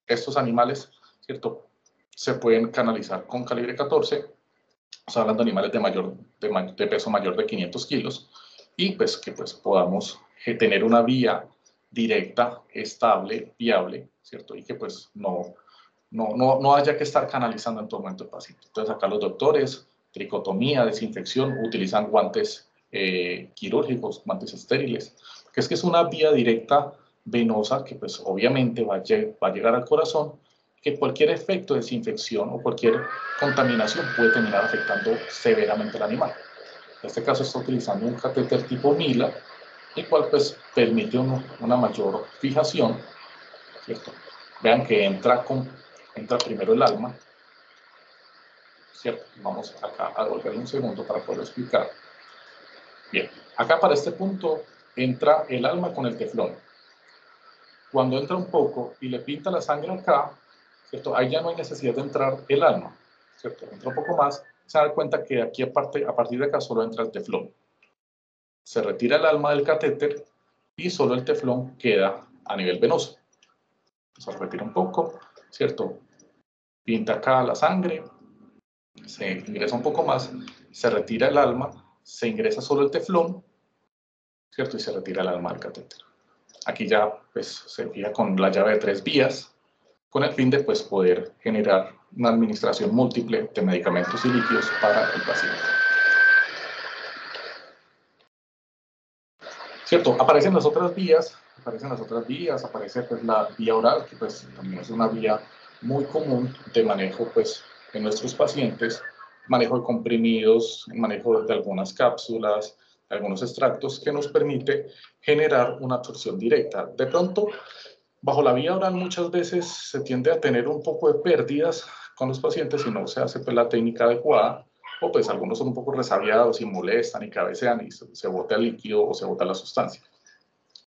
Estos animales, ¿cierto?, se pueden canalizar con calibre 14, o sea, hablando de animales de peso mayor de 500 kilos, y pues que pues podamos tener una vía directa, estable, viable, ¿cierto? Y que pues no haya que estar canalizando en todo momento el paciente. Entonces acá los doctores, tricotomía, desinfección, utilizan guantes quirúrgicos, guantes estériles, que es una vía directa venosa que pues obviamente va a llegar al corazón, que cualquier efecto de desinfección o cualquier contaminación puede terminar afectando severamente al animal. En este caso está utilizando un catéter tipo Mila, el cual pues permite una mayor fijación, ¿cierto? Vean que entra primero el alma, ¿cierto? Vamos acá a devolverle un segundo para poder explicar. Bien, acá para este punto entra el alma con el teflón. Cuando entra un poco y le pinta la sangre acá, ¿cierto? Ahí ya no hay necesidad de entrar el alma, ¿cierto? Entra un poco más, se da cuenta que aquí a partir de acá solo entra el teflón. Se retira el alma del catéter y solo el teflón queda a nivel venoso. Se retira un poco, ¿cierto? Pinta acá la sangre, se ingresa un poco más, se retira el alma, se ingresa solo el teflón, ¿cierto? Y se retira el alma del catéter. Aquí ya pues, se fija con la llave de 3 vías, con el fin de pues, poder generar una administración múltiple de medicamentos y líquidos para el paciente. ¿Cierto? Aparecen las otras vías, aparece pues, la vía oral, que pues también es una vía muy común de manejo pues, en nuestros pacientes, manejo de comprimidos, manejo de algunas cápsulas, de algunos extractos, que nos permite generar una absorción directa. De pronto, bajo la vía oral muchas veces se tiende a tener un poco de pérdidas con los pacientes si no se hace pues, la técnica adecuada, o pues algunos son un poco resabiados y molestan y cabecean y se bota el líquido o se bota la sustancia.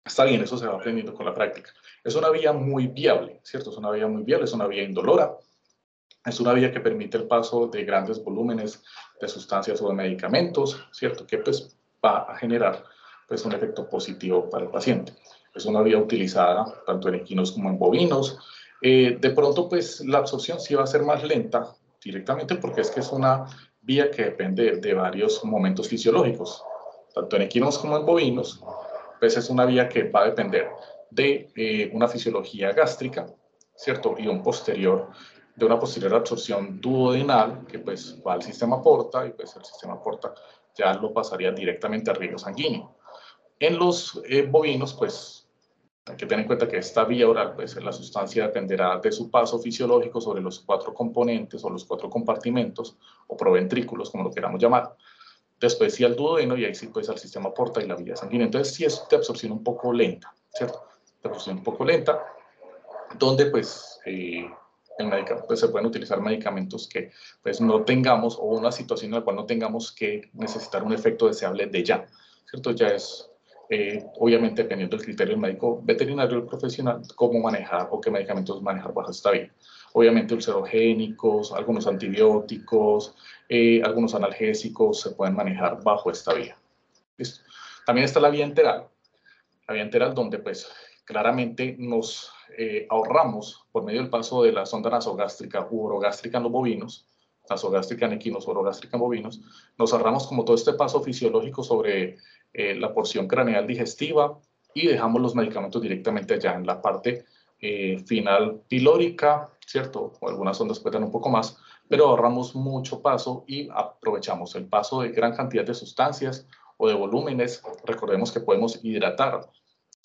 Está bien, eso se va aprendiendo con la práctica. Es una vía muy viable, ¿cierto? Es una vía muy viable, es una vía indolora, es una vía que permite el paso de grandes volúmenes de sustancias o de medicamentos, ¿cierto? Que pues va a generar pues un efecto positivo para el paciente. Es una vía utilizada tanto en equinos como en bovinos. De pronto pues la absorción sí va a ser más lenta directamente porque es que es una vía que depende de varios momentos fisiológicos, tanto en equinos como en bovinos. Pues es una vía que va a depender de una fisiología gástrica, ¿cierto? Y de una posterior absorción duodenal que pues va al sistema porta y pues el sistema porta ya lo pasaría directamente al riego sanguíneo. En los bovinos pues hay que tener en cuenta que esta vía oral pues la sustancia dependerá de su paso fisiológico sobre los 4 componentes o los 4 compartimentos o proventrículos como lo queramos llamar. Después sí al duodeno y ahí sí pues al sistema porta y la vía sanguínea. Entonces sí es de absorción un poco lenta, ¿cierto? De absorción un poco lenta, donde pues pues, se pueden utilizar medicamentos que pues no tengamos o una situación en la cual no tengamos que necesitar un efecto deseable de ya, ¿cierto? Ya es obviamente dependiendo del criterio del médico veterinario o profesional cómo manejar o qué medicamentos manejar bajo esta vía. Obviamente ulcerogénicos, algunos antibióticos, algunos analgésicos se pueden manejar bajo esta vía. ¿Listo? También está la vía enteral donde pues claramente nos ahorramos por medio del paso de la sonda nasogástrica u orogástrica en los bovinos, nasogástrica en equinos, orogástrica en bovinos, nos ahorramos como todo este paso fisiológico sobre la porción craneal digestiva y dejamos los medicamentos directamente allá en la parte final pilórica, ¿cierto? O algunas ondas pueden un poco más, pero ahorramos mucho paso y aprovechamos el paso de gran cantidad de sustancias o de volúmenes. Recordemos que podemos hidratar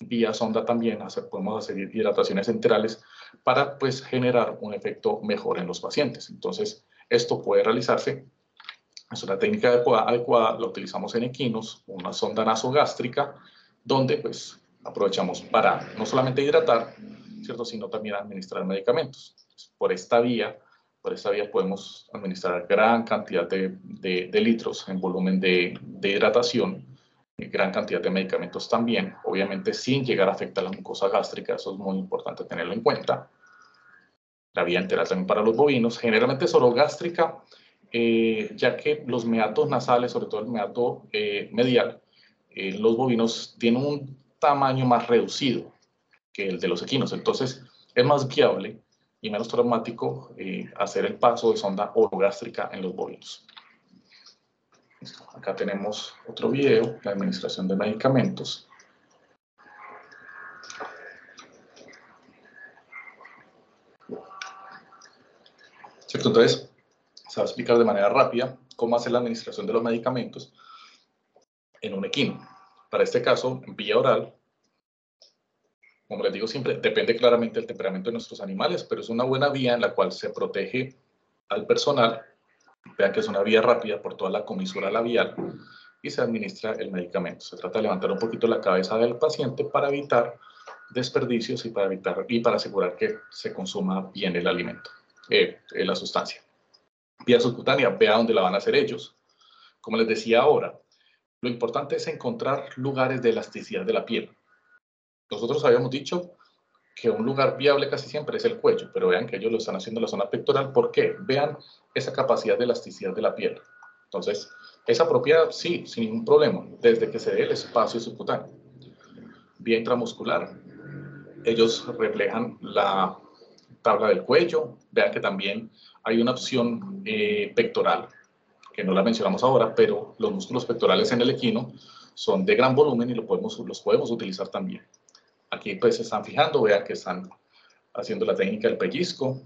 vía sonda también, podemos hacer hidrataciones enterales para pues generar un efecto mejor en los pacientes. Entonces, esto puede realizarse, es una técnica adecuada, la utilizamos en equinos, una sonda nasogástrica, donde pues aprovechamos para no solamente hidratar, ¿cierto?, sino también administrar medicamentos. Por esta vía podemos administrar gran cantidad de litros en volumen de hidratación, gran cantidad de medicamentos también, obviamente sin llegar a afectar la mucosa gástrica, eso es muy importante tenerlo en cuenta. La vía enteral también para los bovinos, generalmente es orogástrica, ya que los meatos nasales, sobre todo el meato medial, los bovinos tienen un tamaño más reducido que el de los equinos, entonces es más viable y menos traumático hacer el paso de sonda orogástrica en los bovinos. Listo. Acá tenemos otro video, la administración de medicamentos. ¿Cierto? Entonces, se va a explicar de manera rápida cómo hacer la administración de los medicamentos en un equino. Para este caso, en vía oral, como les digo siempre, depende claramente del temperamento de nuestros animales, pero es una buena vía en la cual se protege al personal. Vean que es una vía rápida por toda la comisura labial y se administra el medicamento. Se trata de levantar un poquito la cabeza del paciente para evitar desperdicios y para asegurar que se consuma bien el alimento, la sustancia. Vía subcutánea, vea dónde la van a hacer ellos. Como les decía ahora, lo importante es encontrar lugares de elasticidad de la piel. Nosotros habíamos dicho que un lugar viable casi siempre es el cuello, pero vean que ellos lo están haciendo en la zona pectoral. ¿Por qué? Vean esa capacidad de elasticidad de la piel. Entonces, ¿es apropiada? Sí, sin ningún problema, desde que se dé el espacio subcutáneo. Vía intramuscular, ellos reflejan la tabla del cuello. Vean que también hay una opción pectoral, que no la mencionamos ahora, pero los músculos pectorales en el equino son de gran volumen y los podemos utilizar también. Aquí pues se están fijando, vean que están haciendo la técnica del pellizco,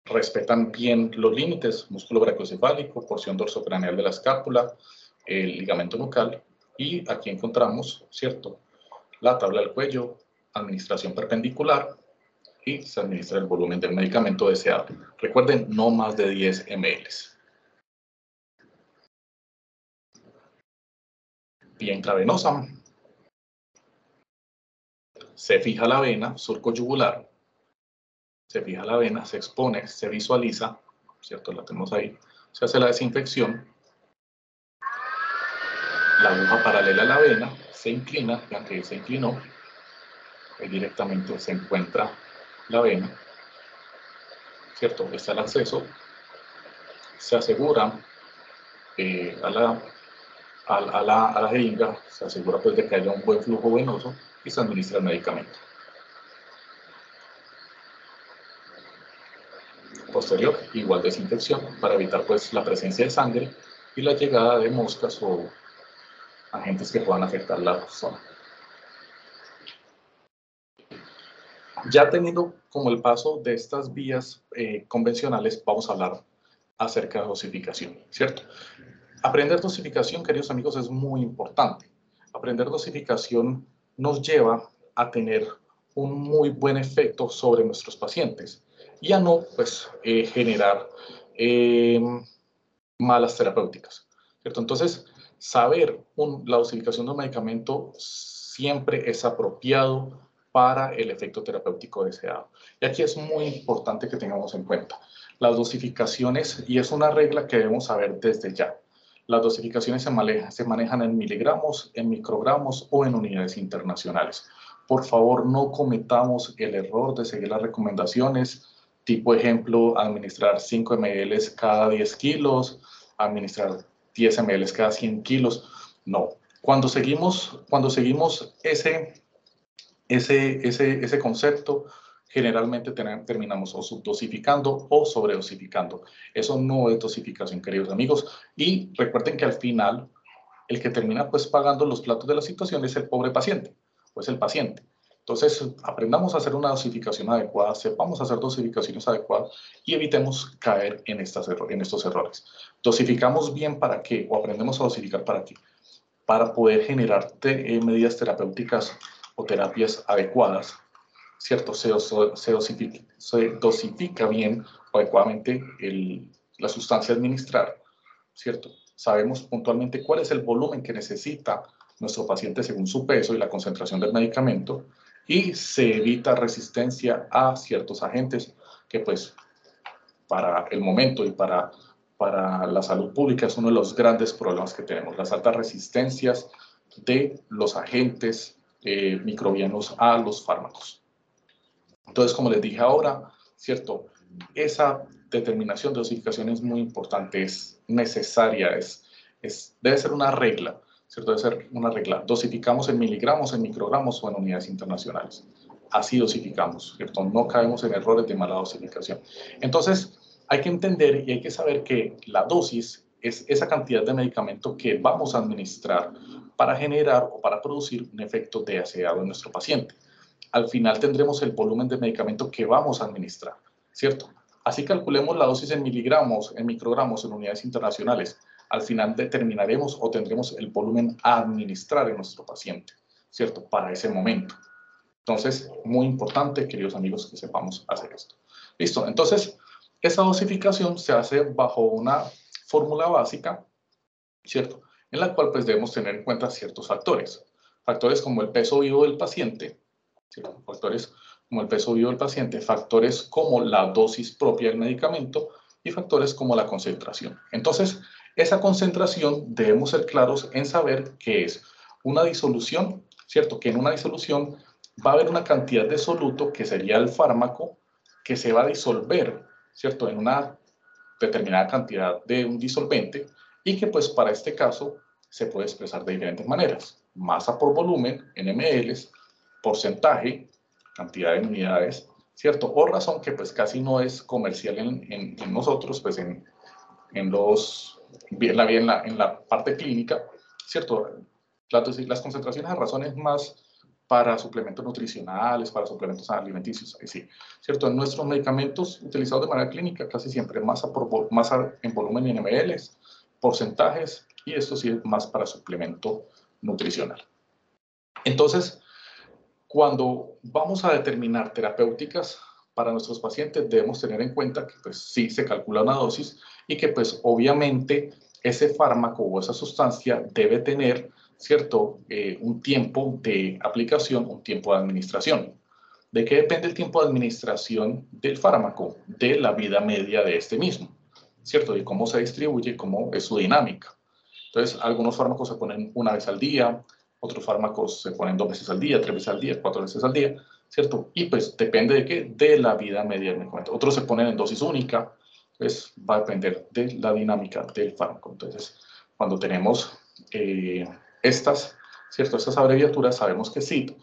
respetan bien los límites, músculo brachiocefálico, porción dorsocraneal de la escápula, el ligamento nucal, y aquí encontramos, ¿cierto?, la tabla del cuello, administración perpendicular, y se administra el volumen del medicamento deseado. Recuerden, no más de 10 ml. Vía intravenosa, se fija la vena, surco yugular, se fija la vena, se expone, se visualiza, ¿cierto? La tenemos ahí, se hace la desinfección, la aguja paralela a la vena, se inclina, vean que se inclinó, ahí directamente se encuentra la vena, ¿cierto? Está el acceso, se asegura a la jeringa, se asegura pues de que haya un buen flujo venoso y se administra el medicamento. Posterior, igual desinfección para evitar pues la presencia de sangre y la llegada de moscas o agentes que puedan afectar la zona. Ya teniendo como el paso de estas vías convencionales, vamos a hablar acerca de dosificación, ¿cierto? Aprender dosificación, queridos amigos, es muy importante. Aprender dosificación nos lleva a tener un muy buen efecto sobre nuestros pacientes y a no pues, generar malas terapéuticas, ¿cierto? Entonces, saber la dosificación de un medicamento siempre es apropiado para el efecto terapéutico deseado. Y aquí es muy importante que tengamos en cuenta las dosificaciones, y es una regla que debemos saber desde ya. Las dosificaciones se manejan en miligramos, en microgramos o en unidades internacionales. Por favor, no cometamos el error de seguir las recomendaciones, tipo ejemplo, administrar 5 ml cada 10 kilos, administrar 10 ml cada 100 kilos. No. Cuando seguimos ese concepto, generalmente terminamos o subdosificando o sobredosificando. Eso no es dosificación, queridos amigos. Y recuerden que al final, el que termina pues pagando los platos de la situación es el pobre paciente, o es el paciente. Entonces, aprendamos a hacer una dosificación adecuada, sepamos hacer dosificaciones adecuadas y evitemos caer en estos errores. ¿Dosificamos bien para qué? ¿O aprendemos a dosificar para qué? Para poder generar medidas terapéuticas o terapias adecuadas, ¿cierto? Se dosifica bien o adecuadamente la sustancia a administrar, ¿cierto? Sabemos puntualmente cuál es el volumen que necesita nuestro paciente según su peso y la concentración del medicamento, y se evita resistencia a ciertos agentes que pues para el momento y para la salud pública es uno de los grandes problemas que tenemos, las altas resistencias de los agentes microbianos a los fármacos. Entonces, como les dije ahora, ¿cierto? Esa determinación de dosificación es muy importante, es necesaria, debe ser una regla, ¿cierto? Debe ser una regla. Dosificamos en miligramos, en microgramos o en unidades internacionales. Así dosificamos, ¿cierto? No caemos en errores de mala dosificación. Entonces, hay que entender y hay que saber que la dosis es esa cantidad de medicamento que vamos a administrar para generar o para producir un efecto deseado en nuestro paciente. Al final tendremos el volumen de medicamento que vamos a administrar, ¿cierto? Así calculemos la dosis en miligramos, en microgramos, en unidades internacionales. Al final determinaremos o tendremos el volumen a administrar en nuestro paciente, ¿cierto? Para ese momento. Entonces, muy importante, queridos amigos, que sepamos hacer esto. Listo, entonces, esa dosificación se hace bajo una fórmula básica, ¿cierto? En la cual pues debemos tener en cuenta ciertos factores. Factores como el peso vivo del paciente, ¿cierto? Factores como el peso vivo del paciente, factores como la dosis propia del medicamento y factores como la concentración. Entonces, esa concentración debemos ser claros en saber que es una disolución, ¿cierto? Que en una disolución va a haber una cantidad de soluto, que sería el fármaco, que se va a disolver, ¿cierto? En una determinada cantidad de un disolvente y que pues para este caso se puede expresar de diferentes maneras. Masa por volumen, en ml, porcentaje, cantidad de unidades, ¿cierto? O razón que pues casi no es comercial en nosotros, pues en la parte clínica, ¿cierto? Las concentraciones a razón es más para suplementos nutricionales, para suplementos alimenticios, sí, ¿cierto? En nuestros medicamentos utilizados de manera clínica, casi siempre masa en volumen y en ml, porcentajes, y esto sí es más para suplemento nutricional. Entonces, cuando vamos a determinar terapéuticas para nuestros pacientes, debemos tener en cuenta que pues sí se calcula una dosis y que pues obviamente ese fármaco o esa sustancia debe tener, ¿cierto? Un tiempo de aplicación, un tiempo de administración. ¿De qué depende el tiempo de administración del fármaco? De la vida media de este mismo, ¿cierto? De cómo se distribuye, cómo es su dinámica. Entonces, algunos fármacos se ponen una vez al día, otros fármacos se ponen 2 veces al día, 3 veces al día, 4 veces al día, ¿cierto? Y pues depende de qué, de la vida media del medicamento. Otros se ponen en dosis única, pues va a depender de la dinámica del fármaco. Entonces, cuando tenemos estas, ¿cierto? Estas abreviaturas, sabemos que CIT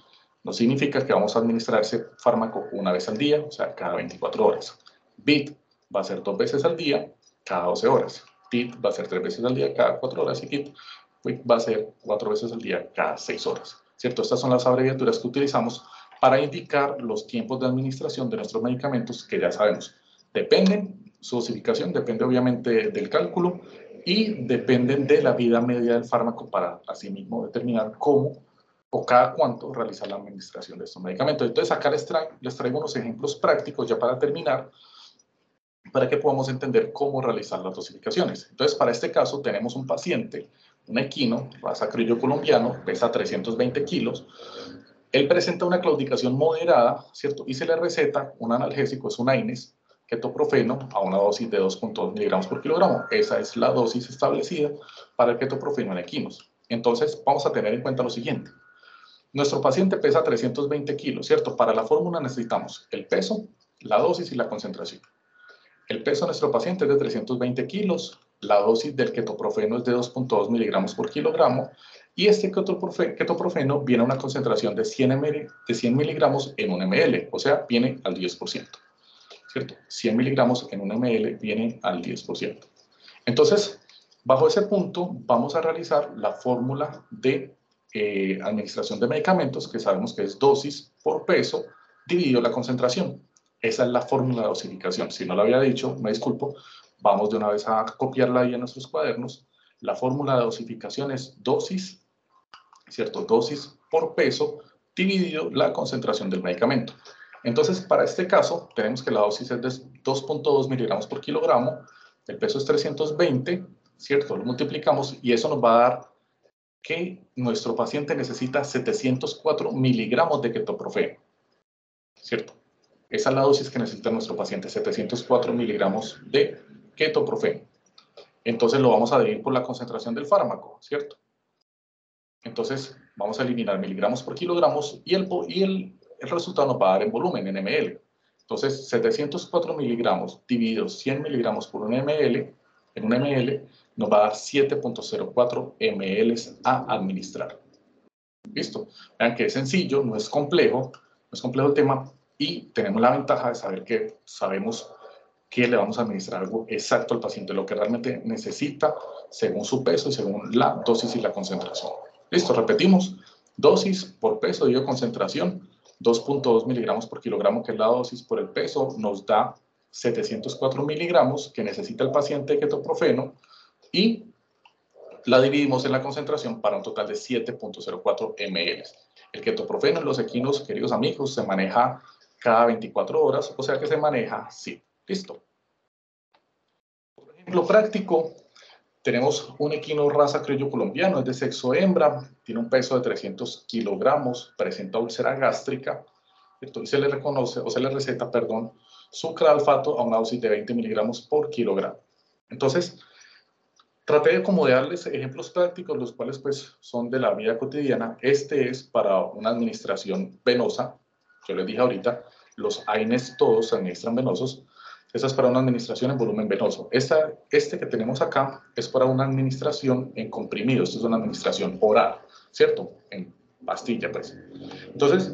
no significa que vamos a administrar ese fármaco una vez al día, o sea, cada 24 horas. BIT va a ser 2 veces al día, cada 12 horas. TIT va a ser 3 veces al día, cada 4 horas, y KIT va a ser 4 veces al día, cada 6 horas. ¿Cierto? Estas son las abreviaturas que utilizamos para indicar los tiempos de administración de nuestros medicamentos, que ya sabemos, dependen, su dosificación depende obviamente del cálculo y dependen de la vida media del fármaco para asimismo determinar cómo o cada cuánto realizar la administración de estos medicamentos. Entonces acá les traigo unos ejemplos prácticos ya para terminar, para que podamos entender cómo realizar las dosificaciones. Entonces, para este caso tenemos un paciente, un equino, raza criollo colombiano, pesa 320 kilos. Él presenta una claudicación moderada, ¿cierto? Y se le receta un analgésico, es un AINES, ketoprofeno, a una dosis de 2.2 miligramos por kilogramo. Esa es la dosis establecida para el ketoprofeno en equinos. Entonces, vamos a tener en cuenta lo siguiente. Nuestro paciente pesa 320 kilos, ¿cierto? Para la fórmula necesitamos el peso, la dosis y la concentración. El peso de nuestro paciente es de 320 kilos, la dosis del ketoprofeno es de 2.2 miligramos por kilogramo y este ketoprofeno viene a una concentración de 100 miligramos en un ml, o sea, viene al 10%, ¿cierto? 100 miligramos en un ml viene al 10%. Entonces, bajo ese punto, vamos a realizar la fórmula de administración de medicamentos, que sabemos que es dosis por peso dividido la concentración. Esa es la fórmula de dosificación. Si no lo había dicho, me disculpo. Vamos de una vez a copiarla ahí en nuestros cuadernos. La fórmula de dosificación es dosis, ¿cierto? Dosis por peso dividido la concentración del medicamento. Entonces, para este caso, tenemos que la dosis es de 2.2 miligramos por kilogramo, el peso es 320, ¿cierto? Lo multiplicamos y eso nos va a dar que nuestro paciente necesita 704 miligramos de ketoprofeno, ¿cierto? Esa es la dosis que necesita nuestro paciente, 704 miligramos de ketoprofeno. Entonces lo vamos a dividir por la concentración del fármaco, ¿cierto? Entonces vamos a eliminar miligramos por kilogramos y el resultado nos va a dar en volumen, en ml. Entonces 704 miligramos divididos 100 miligramos por un ml, en un ml nos va a dar 7.04 ml a administrar. ¿Listo? Vean que es sencillo, no es complejo el tema y tenemos la ventaja de saber que sabemos que le vamos a administrar algo exacto al paciente, lo que realmente necesita según su peso y según la dosis y la concentración. Listo, repetimos. Dosis por peso dividido concentración, 2.2 miligramos por kilogramo, que es la dosis por el peso, nos da 704 miligramos que necesita el paciente de ketoprofeno y la dividimos en la concentración para un total de 7.04 ml. El ketoprofeno en los equinos, queridos amigos, se maneja cada 24 horas, o sea que se maneja así. Listo. Por ejemplo práctico, tenemos un equino raza criollo colombiano, es de sexo hembra, tiene un peso de 300 kilogramos, presenta úlcera gástrica, entonces se le reconoce, o se le receta, perdón, sucralfato a una dosis de 20 miligramos por kilogramo. Entonces, traté de como de darles ejemplos prácticos, los cuales pues son de la vida cotidiana. Este es para una administración venosa, yo les dije ahorita, los AINES todos se administran venosos. Esta es para una administración en volumen venoso. Este que tenemos acá es para una administración en comprimido. Esto es una administración oral, ¿cierto? En pastilla, pues. Entonces,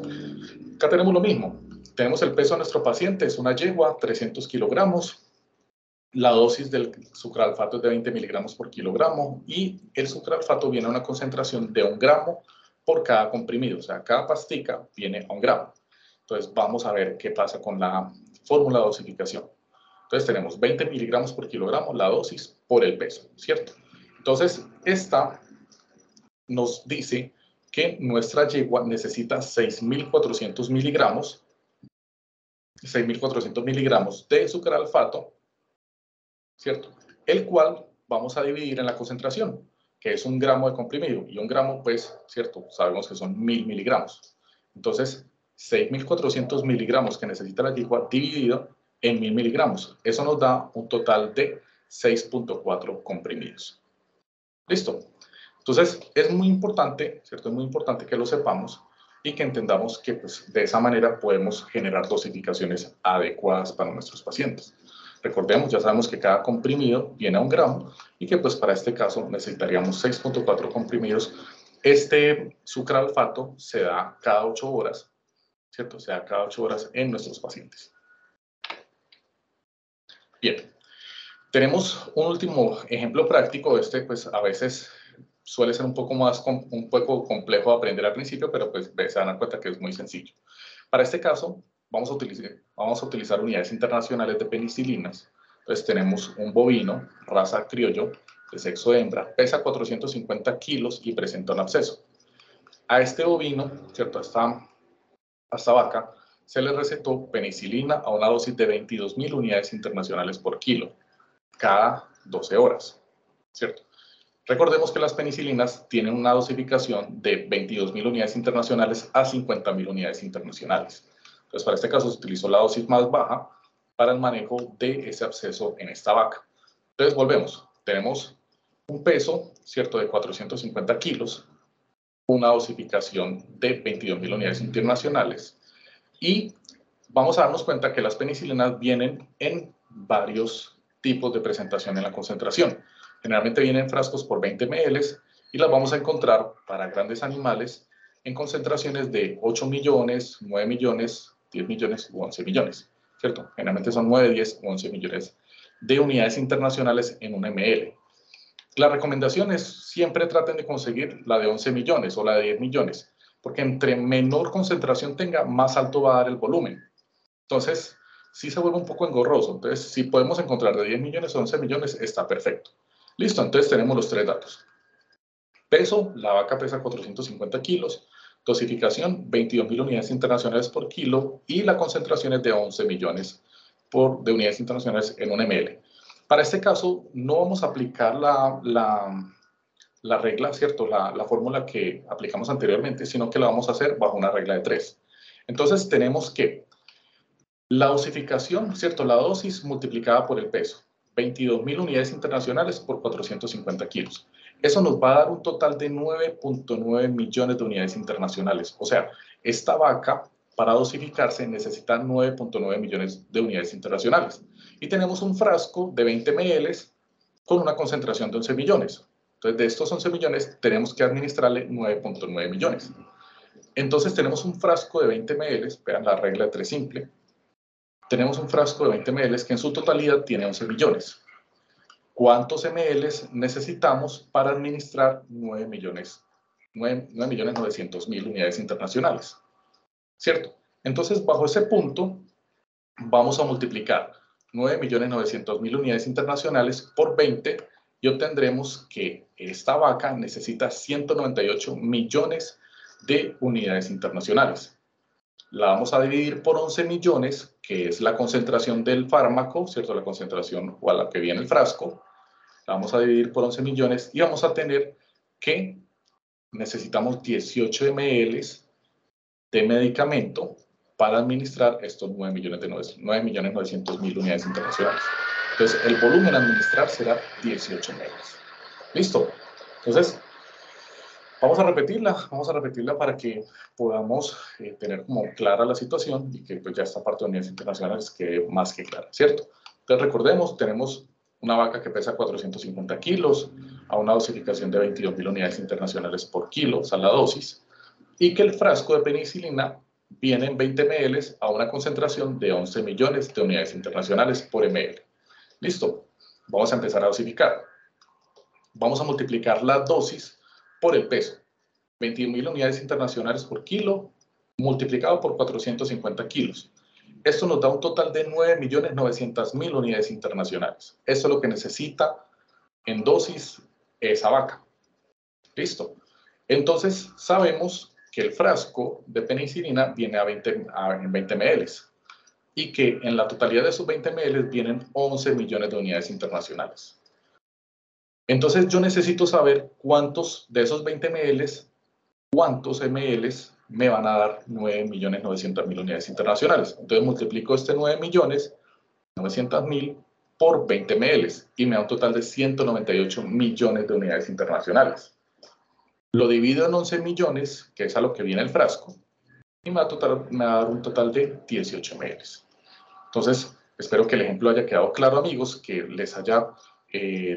acá tenemos lo mismo. Tenemos el peso de nuestro paciente, es una yegua, 300 kilogramos. La dosis del sucralfato es de 20 miligramos por kilogramo y el sucralfato viene a una concentración de 1 gramo por cada comprimido. O sea, cada pastica viene a 1 gramo. Entonces, vamos a ver qué pasa con la fórmula de dosificación. Entonces tenemos 20 miligramos por kilogramo, la dosis por el peso, ¿cierto? Entonces, esta nos dice que nuestra yegua necesita 6.400 miligramos de sucralfato, ¿cierto? El cual vamos a dividir en la concentración, que es 1 gramo de comprimido, y 1 gramo, pues, ¿cierto? Sabemos que son 1.000 miligramos. Entonces, 6.400 miligramos que necesita la yegua dividido en 1.000 miligramos. Eso nos da un total de 6.4 comprimidos. ¿Listo? Entonces, es muy importante, ¿cierto? Es muy importante que lo sepamos y que entendamos que pues, de esa manera podemos generar dosificaciones adecuadas para nuestros pacientes. Recordemos, ya sabemos que cada comprimido viene a 1 gramo y que pues para este caso necesitaríamos 6.4 comprimidos. Este sucralfato se da cada 8 horas, ¿cierto? Se da cada 8 horas en nuestros pacientes. Bien, tenemos un último ejemplo práctico. Este pues a veces suele ser un poco complejo de aprender al principio, pero pues se dan cuenta que es muy sencillo. Para este caso, vamos a utilizar unidades internacionales de penicilinas. Entonces tenemos un bovino, raza criollo, de sexo hembra, pesa 450 kilos y presenta un absceso. A este bovino, ¿cierto? A esta vaca, se le recetó penicilina a una dosis de 22.000 unidades internacionales por kilo, cada 12 horas, ¿cierto? Recordemos que las penicilinas tienen una dosificación de 22.000 unidades internacionales a 50.000 unidades internacionales. Entonces, para este caso se utilizó la dosis más baja para el manejo de ese absceso en esta vaca. Entonces, volvemos. Tenemos un peso, ¿cierto?, de 450 kilos, una dosificación de 22.000 unidades internacionales y vamos a darnos cuenta que las penicilinas vienen en varios tipos de presentación en la concentración. Generalmente vienen en frascos por 20 ml y las vamos a encontrar para grandes animales en concentraciones de 8 millones, 9 millones, 10 millones u 11 millones, ¿cierto? Generalmente son 9, 10 u 11 millones de unidades internacionales en un ml. La recomendación es siempre traten de conseguir la de 11 millones o la de 10 millones, porque entre menor concentración tenga, más alto va a dar el volumen. Entonces, sí se vuelve un poco engorroso. Entonces, si podemos encontrar de 10 millones o 11 millones, está perfecto. Listo, entonces tenemos los 3 datos. Peso, la vaca pesa 450 kilos. Dosificación, 22.000 unidades internacionales por kilo. Y la concentración es de 11 millones de unidades internacionales en un ml. Para este caso, no vamos a aplicar la regla, ¿cierto? La fórmula que aplicamos anteriormente, sino que la vamos a hacer bajo una regla de 3. Entonces, tenemos que la dosificación, ¿cierto? La dosis multiplicada por el peso. 22.000 unidades internacionales por 450 kilos. Eso nos va a dar un total de 9.9 millones de unidades internacionales. O sea, esta vaca, para dosificarse, necesita 9.9 millones de unidades internacionales. Y tenemos un frasco de 20 ml con una concentración de 11 millones. Entonces, de estos 11 millones, tenemos que administrarle 9.9 millones. Entonces, tenemos un frasco de 20 ml, vean la regla de 3 simple, tenemos un frasco de 20 ml que en su totalidad tiene 11 millones. ¿Cuántos ml necesitamos para administrar 9.900.000 unidades internacionales? ¿Cierto? Entonces, bajo ese punto, vamos a multiplicar 9.900.000 unidades internacionales por 20 y obtendremos que esta vaca necesita 198 millones de unidades internacionales. La vamos a dividir por 11 millones, que es la concentración del fármaco, ¿cierto? La concentración o a la que viene el frasco. La vamos a dividir por 11 millones y vamos a tener que necesitamos 18 ml de medicamento para administrar estos 9.900.000 unidades internacionales. Entonces, el volumen a administrar será 18 ml. ¿Listo? Entonces, vamos a repetirla para que podamos tener como clara la situación y que pues, ya esta parte de unidades internacionales quede más que clara, ¿cierto? Entonces, recordemos, tenemos una vaca que pesa 450 kilos, a una dosificación de 22.000 unidades internacionales por kilo, esa es la dosis, y que el frasco de penicilina viene en 20 ml a una concentración de 11 millones de unidades internacionales por ml. ¿Listo? Vamos a empezar a dosificar. Vamos a multiplicar la dosis por el peso. 21.000 unidades internacionales por kilo multiplicado por 450 kilos. Esto nos da un total de 9.900.000 unidades internacionales. Esto es lo que necesita en dosis esa vaca. ¿Listo? Entonces sabemos que el frasco de penicilina viene en 20 ml y que en la totalidad de esos 20 ml vienen 11 millones de unidades internacionales. Entonces yo necesito saber cuántos de esos 20 ml, cuántos ml me van a dar 9.900.000 unidades internacionales. Entonces multiplico este 9.900.000 por 20 ml y me da un total de 198 millones de unidades internacionales. Lo divido en 11 millones, que es a lo que viene el frasco, y me va a dar un total de 18 ml. Entonces, espero que el ejemplo haya quedado claro, amigos, que les haya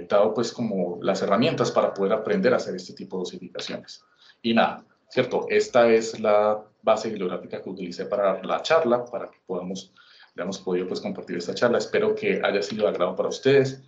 dado pues como las herramientas para poder aprender a hacer este tipo de dosificaciones. Y nada, ¿cierto? Esta es la base bibliográfica que utilicé para la charla, para que hayamos podido pues compartir esta charla. Espero que haya sido de agrado para ustedes.